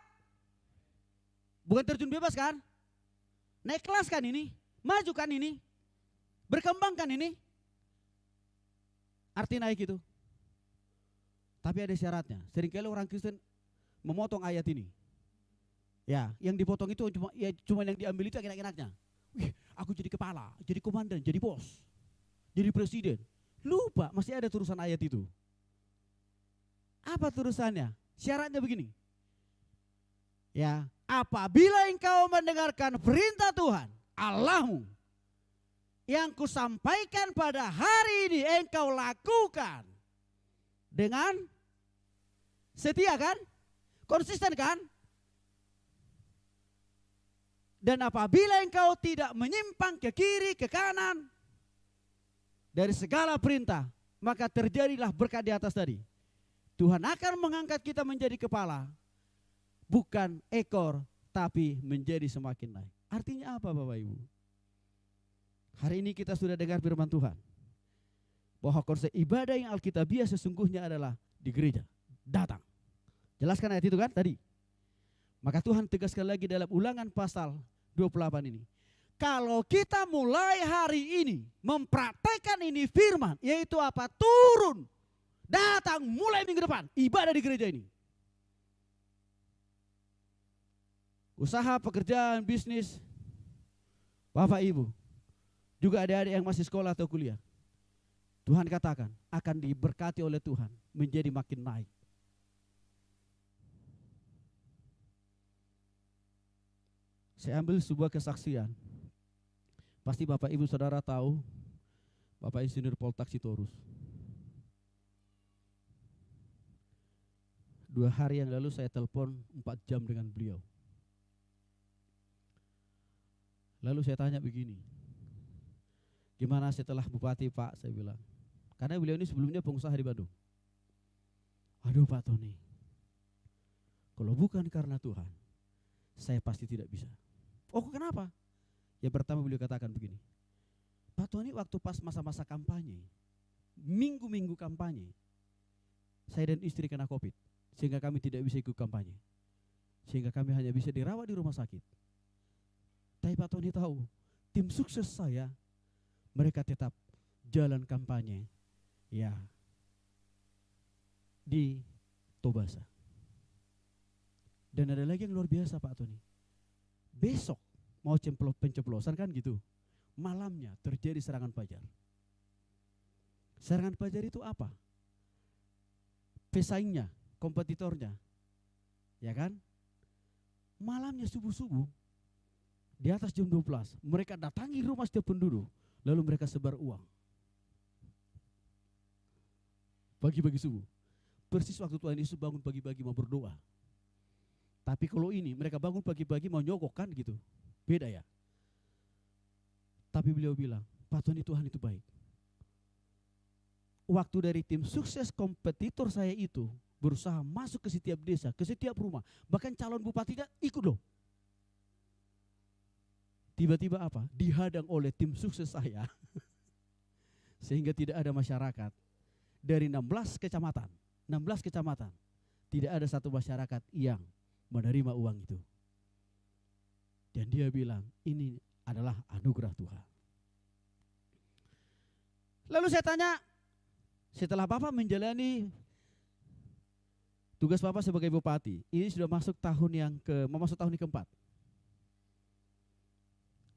bukan terjun bebas kan? Naik kelas kan ini, maju kan ini, berkembang kan ini. Arti naik itu. Tapi ada syaratnya. Seringkali orang Kristen memotong ayat ini. Ya, yang dipotong itu cuma yang diambil itu enak-enaknya. Wih, aku jadi kepala, jadi komandan, jadi bos, jadi presiden. Lupa, masih ada tulisan ayat itu. Apa tulisannya? Syaratnya begini. Ya, apabila engkau mendengarkan perintah Tuhan, Allahmu, yang kusampaikan pada hari ini engkau lakukan dengan setia kan? Konsisten kan? Dan apabila engkau tidak menyimpang ke kiri, ke kanan dari segala perintah, maka terjadilah berkat di atas tadi. Tuhan akan mengangkat kita menjadi kepala, bukan ekor, tapi menjadi semakin naik. Artinya apa Bapak Ibu? Hari ini kita sudah dengar firman Tuhan, bahwa konsep ibadah yang alkitabiah sesungguhnya adalah di gereja, datang. Jelaskan ayat itu kan tadi. Maka Tuhan tegaskan lagi dalam Ulangan pasal 28 ini. Kalau kita mulai hari ini mempraktekkan ini firman, yaitu apa? Turun, datang mulai minggu depan, ibadah di gereja ini. Usaha, pekerjaan, bisnis, Bapak Ibu, juga adik-adik yang masih sekolah atau kuliah, Tuhan katakan akan diberkati oleh Tuhan menjadi makin naik. Saya ambil sebuah kesaksian. Pasti Bapak Ibu Saudara tahu Bapak Insinyur Poltak Sitorus. 2 hari yang lalu saya telepon 4 jam dengan beliau. Lalu saya tanya begini, gimana setelah Bupati Pak? Saya bilang, karena beliau ini sebelumnya pengusaha di Bandung. Aduh Pak Tony, kalau bukan karena Tuhan, saya pasti tidak bisa. Oh kenapa? Yang pertama beliau katakan begini, Pak Tony waktu pas masa-masa kampanye, minggu-minggu kampanye, saya dan istri kena COVID, sehingga kami tidak bisa ikut kampanye. Sehingga kami hanya bisa dirawat di rumah sakit. Tapi Pak Tony tahu, tim sukses saya, mereka tetap jalan kampanye, ya, di Tobasa. Dan ada lagi yang luar biasa Pak Tony. Besok mau pencoblosan kan gitu. Malamnya terjadi serangan fajar. Serangan fajar itu apa? Pesaingnya, kompetitornya. Ya kan? Malamnya subuh-subuh, di atas jam 12, mereka datangi rumah setiap penduduk. Lalu mereka sebar uang. Pagi-pagi subuh. Persis waktu Tuhan Yesus bangun pagi-pagi mau berdoa. Tapi kalau ini mereka bangun pagi-pagi mau nyogok kan gitu. Beda ya. Tapi beliau bilang, Pak Tony, Tuhan itu baik. Waktu dari tim sukses kompetitor saya itu berusaha masuk ke setiap desa, ke setiap rumah. Bahkan calon bupatinya ikut loh. Tiba-tiba apa? Dihadang oleh tim sukses saya. Sehingga tidak ada masyarakat. Dari 16 kecamatan, tidak ada satu masyarakat yang menerima uang itu. Dan dia bilang, ini adalah anugerah Tuhan. Lalu saya tanya, setelah Bapak menjalani tugas Bapak sebagai bupati, ini sudah masuk tahun yang keempat.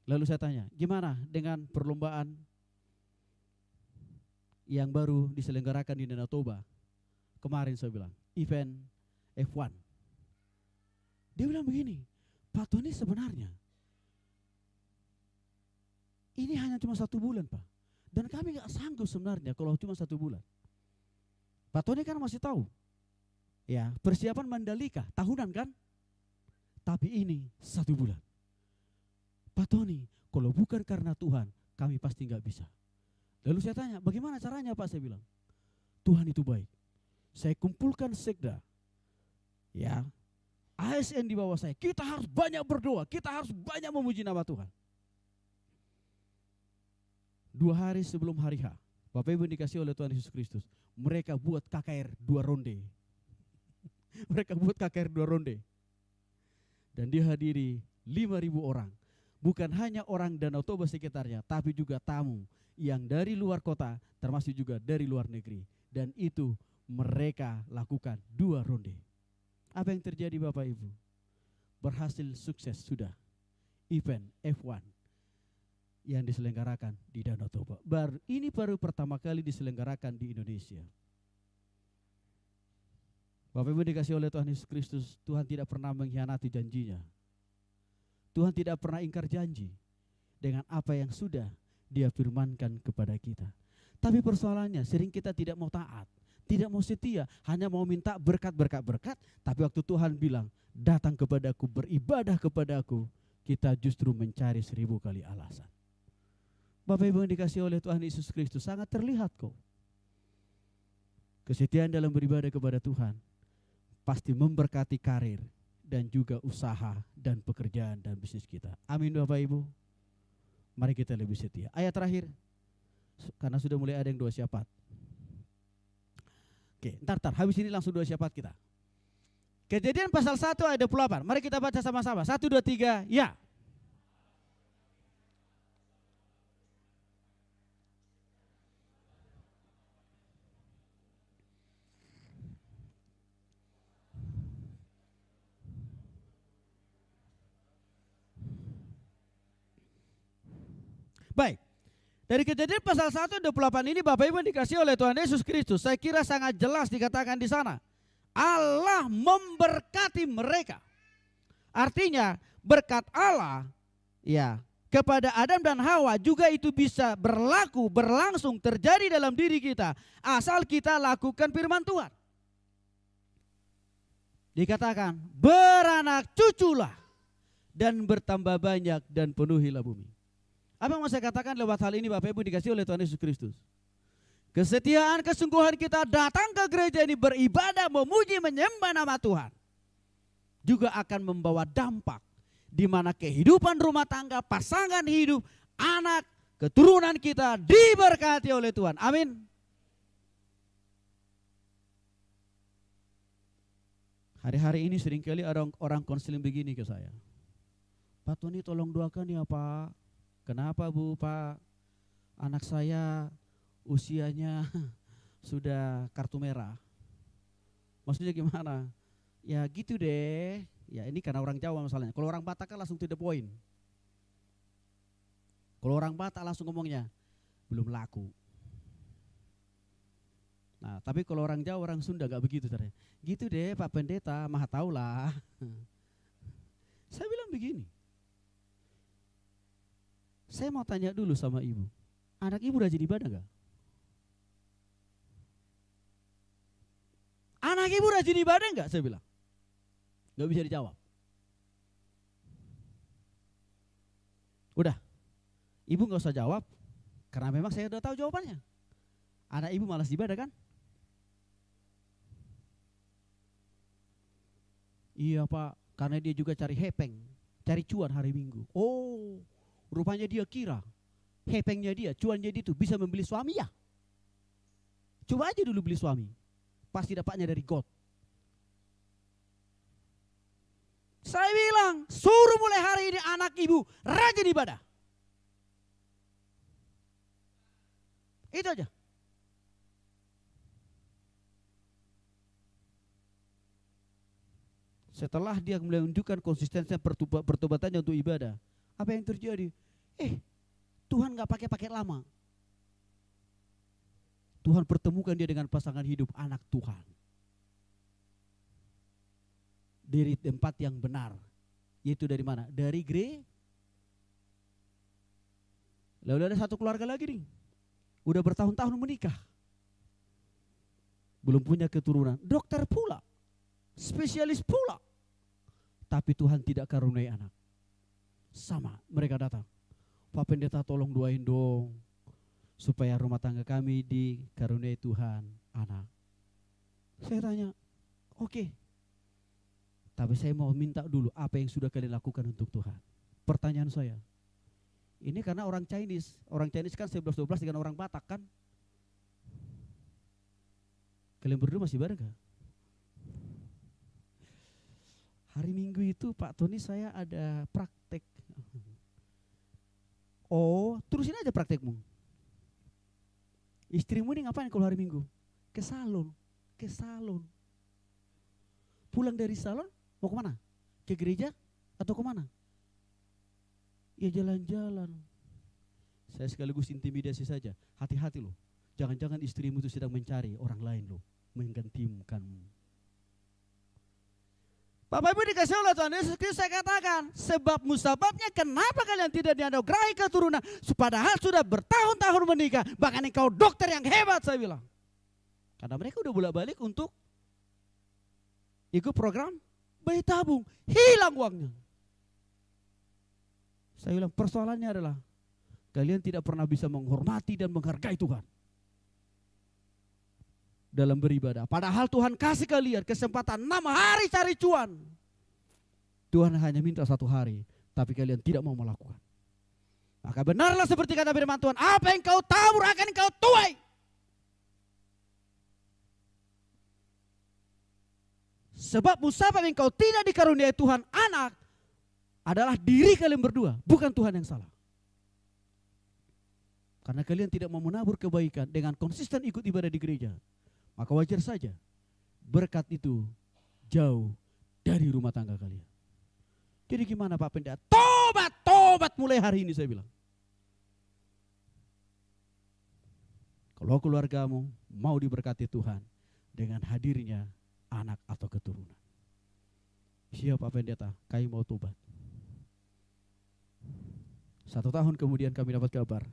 Lalu saya tanya, gimana dengan perlombaan yang baru diselenggarakan di Danau Toba? Kemarin saya bilang, event F1. Dia bilang begini, Pak Tony sebenarnya ini hanya cuma 1 bulan Pak. Dan kami gak sanggup sebenarnya kalau cuma 1 bulan. Pak Tony kan masih tahu. Ya, persiapan Mandalika tahunan kan. Tapi ini 1 bulan. Pak Tony, kalau bukan karena Tuhan, kami pasti gak bisa. Lalu saya tanya, bagaimana caranya Pak? Saya bilang, Tuhan itu baik. Saya kumpulkan sekda. Ya, ASN di bawah saya, kita harus banyak berdoa, kita harus banyak memuji nama Tuhan. 2 hari sebelum hari H, Bapak Ibu dikasih oleh Tuhan Yesus Kristus, mereka buat KKR 2 ronde. Mereka buat KKR 2 ronde. Dan dihadiri 5.000 orang. Bukan hanya orang Danau Toba sekitarnya, tapi juga tamu yang dari luar kota, termasuk juga dari luar negeri. Dan itu mereka lakukan 2 ronde. Apa yang terjadi Bapak Ibu? Berhasil sukses sudah event F1 yang diselenggarakan di Danau Toba. Ini baru pertama kali diselenggarakan di Indonesia. Bapak Ibu dikasih oleh Tuhan Yesus Kristus, Tuhan tidak pernah mengkhianati janjinya. Tuhan tidak pernah ingkar janji dengan apa yang sudah Dia firmankan kepada kita. Tapi persoalannya sering kita tidak mau taat, tidak mau setia, hanya mau minta berkat. Tapi waktu Tuhan bilang, datang kepadaku, beribadah kepadaku, kita justru mencari 1000 kali alasan. Bapak Ibu yang dikasih oleh Tuhan Yesus Kristus, sangat terlihat kok. Kesetiaan dalam beribadah kepada Tuhan pasti memberkati karir dan juga usaha dan pekerjaan dan bisnis kita. Amin Bapak Ibu. Mari kita lebih setia. Ayat terakhir, karena sudah mulai ada yang 2 syafaat. Oke, ntar habis ini langsung 2 syafaat kita. Kejadian pasal 1 ayat 28. Mari kita baca sama-sama. 1, 2, 3, ya. Baik, dari Kejadian pasal 1 ayat 28 ini Bapak Ibu dikasih oleh Tuhan Yesus Kristus. Saya kira sangat jelas dikatakan di sana. Allah memberkati mereka. Artinya berkat Allah ya kepada Adam dan Hawa juga itu bisa berlaku, berlangsung, terjadi dalam diri kita. Asal kita lakukan firman Tuhan. Dikatakan beranak cuculah dan bertambah banyak dan penuhilah bumi. Apa yang mau saya katakan lewat hal ini Bapak Ibu dikasih oleh Tuhan Yesus Kristus? Kesetiaan, kesungguhan kita datang ke gereja ini beribadah, memuji, menyembah nama Tuhan. Juga akan membawa dampak di mana kehidupan rumah tangga, pasangan hidup, anak, keturunan kita diberkati oleh Tuhan. Amin. Hari-hari ini seringkali orang konseling begini ke saya. Pak Tony tolong doakan ya Pak. Kenapa Bu, Pak? Anak saya usianya sudah kartu merah. Maksudnya gimana? Ya gitu deh. Ya ini karena orang Jawa masalahnya. Kalau orang Batak kan langsung to the point. Kalau orang Batak langsung ngomongnya, belum laku. Nah tapi kalau orang Jawa, orang Sunda gak begitu. Gitu deh Pak Pendeta, maha tahu lah. Saya bilang begini. Saya mau tanya dulu sama ibu, anak ibu rajin ibadah gak? Anak ibu rajin ibadah gak? Saya bilang. Gak bisa dijawab. Udah, ibu gak usah jawab, karena memang saya udah tahu jawabannya. Anak ibu malas ibadah kan? Iya Pak, karena dia juga cari hepeng, cari cuan hari Minggu. Oh, rupanya dia kira hepengnya dia, cuannya dia itu bisa membeli suami ya. Coba aja dulu beli suami, pasti dapatnya dari God. Saya bilang, suruh mulai hari ini anak ibu rajin ibadah. Itu aja. Setelah dia menunjukkan konsistensi pertobatannya untuk ibadah, apa yang terjadi? Tuhan gak pakai paket lama. Tuhan pertemukan dia dengan pasangan hidup anak Tuhan. Dari tempat yang benar. Yaitu dari mana? Dari Lalu ada satu keluarga lagi nih. Udah bertahun-tahun menikah. Belum punya keturunan. Dokter pula. Spesialis pula. Tapi Tuhan tidak karuniai anak. Sama, mereka datang. Pak Pendeta tolong doain dong. Supaya rumah tangga kami dikaruniai Tuhan anak. Saya tanya, oke. Tapi saya mau minta dulu apa yang sudah kalian lakukan untuk Tuhan. Pertanyaan saya, ini karena orang Chinese kan 11-12 dengan orang Batak kan. Kalian berdua masih bareng gak? Hari Minggu itu Pak Tony saya ada praktek. Oh, terusin aja praktekmu. Istrimu ini ngapain kalau hari Minggu? Ke salon. Pulang dari salon mau kemana? Ke gereja atau kemana? Ya jalan-jalan. Saya sekaligus intimidasi saja. Hati-hati loh. Jangan-jangan istrimu itu sedang mencari orang lain loh. Menggantikanmu. Bapak Ibu dikasih oleh Tuhan Yesus Kristus, saya katakan, sebab musababnya kenapa kalian tidak dianugerahi keturunan, padahal sudah bertahun-tahun menikah, bahkan engkau dokter yang hebat, saya bilang. Karena mereka udah bolak-balik untuk ikut program bayi tabung, hilang uangnya. Saya bilang persoalannya adalah kalian tidak pernah bisa menghormati dan menghargai Tuhan. dalam beribadah. Padahal Tuhan kasih kalian kesempatan 6 hari cari cuan. Tuhan hanya minta 1 hari, tapi kalian tidak mau melakukan. Maka benarlah seperti kata firman Tuhan, apa yang kau tabur akan kau tuai. Sebab musabab yang kau tidak dikaruniai Tuhan anak adalah diri kalian berdua, bukan Tuhan yang salah. Karena kalian tidak mau menabur kebaikan dengan konsisten ikut ibadah di gereja, maka wajar saja berkat itu jauh dari rumah tangga kalian. Jadi gimana Pak Pendeta? Tobat mulai hari ini saya bilang. Kalau keluargamu mau diberkati Tuhan dengan hadirnya anak atau keturunan. Siap Pak Pendeta, kami mau tobat. 1 tahun kemudian kami dapat kabar,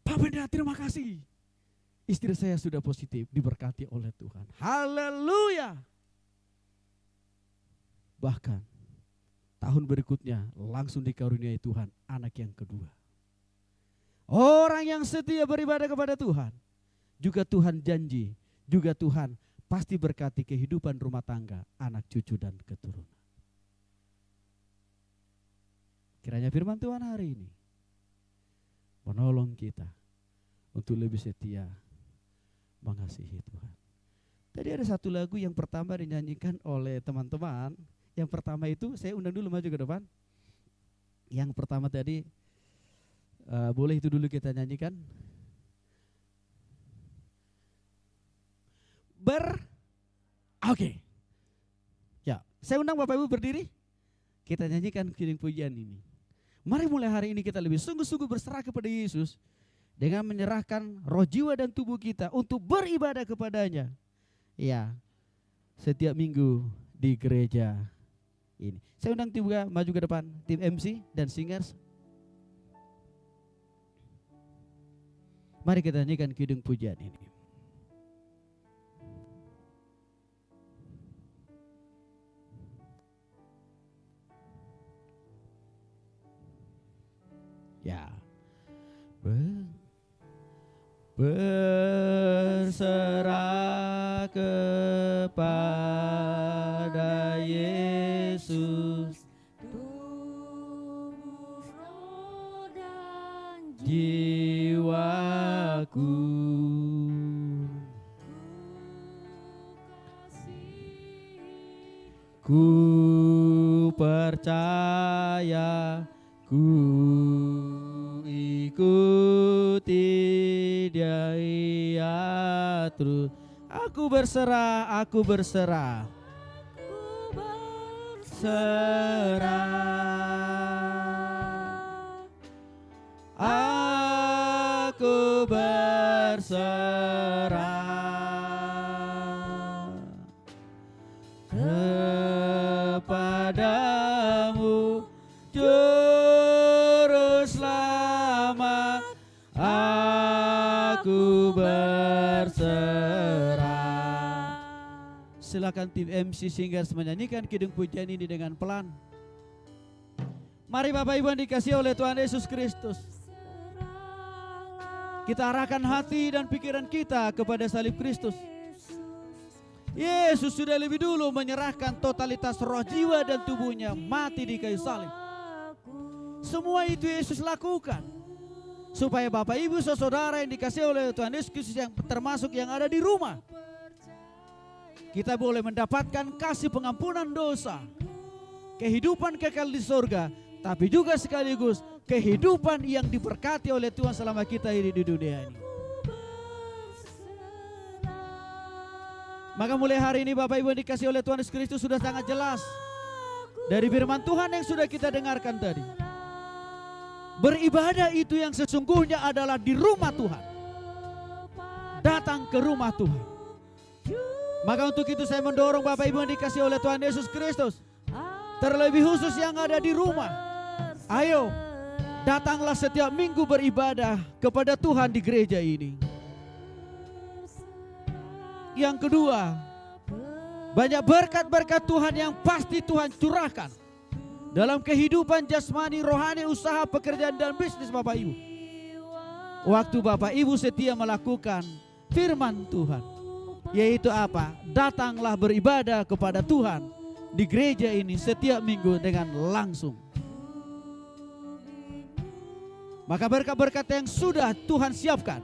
Pak Pendeta terima kasih. Istri saya sudah positif, diberkati oleh Tuhan. Haleluya. Bahkan tahun berikutnya langsung dikaruniai Tuhan anak yang kedua. Orang yang setia beribadah kepada Tuhan, juga Tuhan janji, juga Tuhan pasti berkati kehidupan rumah tangga, anak cucu dan keturunan. Kiranya firman Tuhan hari ini menolong kita untuk lebih setia mengasihi Tuhan. Tadi ada satu lagu yang pertama dinyanyikan oleh teman-teman. Yang pertama itu saya undang dulu maju ke depan. Yang pertama tadi boleh itu dulu kita nyanyikan. Oke. Ya, saya undang Bapak Ibu berdiri. Kita nyanyikan kiring pujian ini. Mari mulai hari ini kita lebih sungguh-sungguh berserah kepada Yesus dengan menyerahkan roh, jiwa dan tubuh kita untuk beribadah kepadanya. Ya, setiap minggu di gereja ini. Saya undang tim juga maju ke depan, tim MC dan singers. Mari kita nyanyikan kidung pujian ini. Ya. Berserah kepada Yesus, tubuh roh dan jiwaku. Ku percaya, ku ikuti Dia, ia terus. Aku berserah, aku berserah, aku berserah kepadamu, Juru Selamat. Aku berserah. Silakan tim MC Singers menyanyikan kidung pujian ini dengan pelan. Mari Bapak Ibu yang dikasihi oleh Tuhan Yesus Kristus, kita arahkan hati dan pikiran kita kepada salib Kristus. Yesus sudah lebih dulu menyerahkan totalitas roh, jiwa dan tubuhnya mati di kayu salib. Semua itu Yesus lakukan supaya Bapak Ibu saudara yang dikasihi oleh Tuhan Yesus Kristus, yang termasuk yang ada di rumah, kita boleh mendapatkan kasih pengampunan dosa, kehidupan kekal di surga, tapi juga sekaligus kehidupan yang diberkati oleh Tuhan selama kita hidup di dunia ini. Maka mulai hari ini Bapak Ibu yang dikasihi oleh Tuhan Yesus Kristus, sudah sangat jelas dari firman Tuhan yang sudah kita dengarkan tadi. Beribadah itu yang sesungguhnya adalah di rumah Tuhan. Datang ke rumah Tuhan. Maka untuk itu saya mendorong Bapak Ibu yang dikasihi oleh Tuhan Yesus Kristus, terlebih khusus yang ada di rumah, ayo datanglah setiap minggu beribadah kepada Tuhan di gereja ini. Yang kedua, banyak berkat-berkat Tuhan yang pasti Tuhan curahkan dalam kehidupan jasmani, rohani, usaha, pekerjaan dan bisnis Bapak Ibu. Waktu Bapak Ibu setia melakukan firman Tuhan. Yaitu apa? Datanglah beribadah kepada Tuhan di gereja ini setiap minggu dengan langsung. Maka berkat-berkat yang sudah Tuhan siapkan,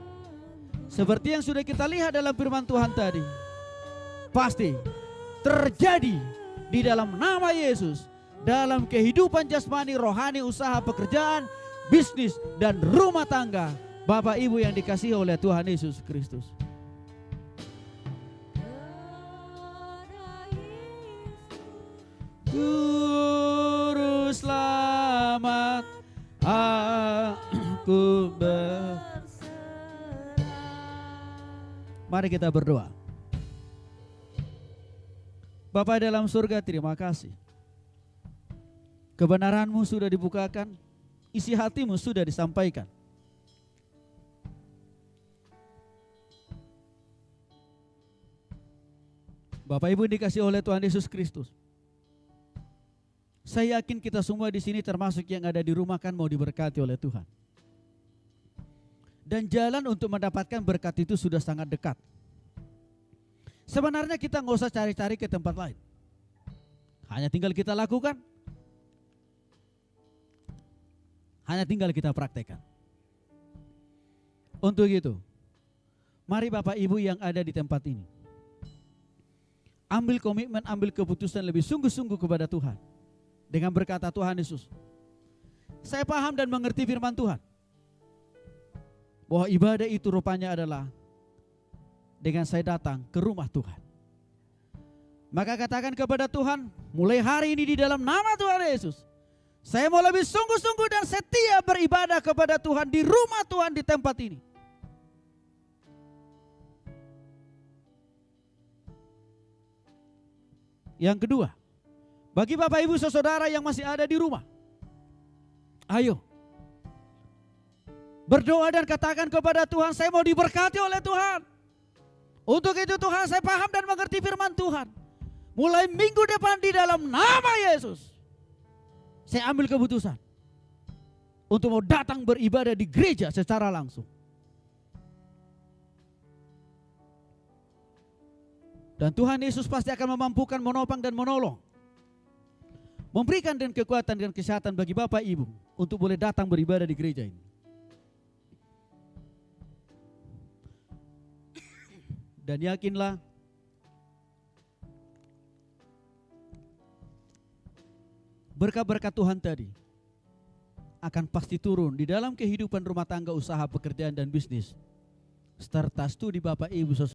seperti yang sudah kita lihat dalam firman Tuhan tadi, pasti terjadi di dalam nama Yesus, dalam kehidupan jasmani, rohani, usaha, pekerjaan, bisnis, dan rumah tangga Bapak Ibu yang dikasihi oleh Tuhan Yesus Kristus. Guru selamat, aku Mari kita berdoa. Bapa dalam surga, terima kasih. Kebenaran-Mu sudah dibukakan, isi hati-Mu sudah disampaikan. Bapak Ibu dikasihi oleh Tuhan Yesus Kristus. Saya yakin kita semua di sini termasuk yang ada di rumah kan mau diberkati oleh Tuhan. Dan jalan untuk mendapatkan berkat itu sudah sangat dekat. Sebenarnya kita nggak usah cari-cari ke tempat lain. Hanya tinggal kita lakukan. Hanya tinggal kita praktekkan. Untuk itu, mari Bapak Ibu yang ada di tempat ini, ambil komitmen, ambil keputusan lebih sungguh-sungguh kepada Tuhan. Dengan berkata, Tuhan Yesus, saya paham dan mengerti firman Tuhan, bahwa ibadah itu rupanya adalah dengan saya datang ke rumah Tuhan. Maka katakan kepada Tuhan, mulai hari ini di dalam nama Tuhan Yesus, saya mau lebih sungguh-sungguh dan setia beribadah kepada Tuhan di rumah Tuhan di tempat ini. Yang kedua, bagi Bapak Ibu saudara yang masih ada di rumah, ayo berdoa dan katakan kepada Tuhan, saya mau diberkati oleh Tuhan. Untuk itu Tuhan, saya paham dan mengerti firman Tuhan. Mulai minggu depan di dalam nama Yesus, saya ambil keputusan untuk mau datang beribadah di gereja secara langsung. Dan Tuhan Yesus pasti akan memampukan, menopang dan menolong, memberikan dan kekuatan dan kesehatan bagi Bapak Ibu untuk boleh datang beribadah di gereja ini. Dan yakinlah, berkat-berkat Tuhan tadi akan pasti turun di dalam kehidupan rumah tangga, usaha, pekerjaan dan bisnis, serta studi Bapak Ibu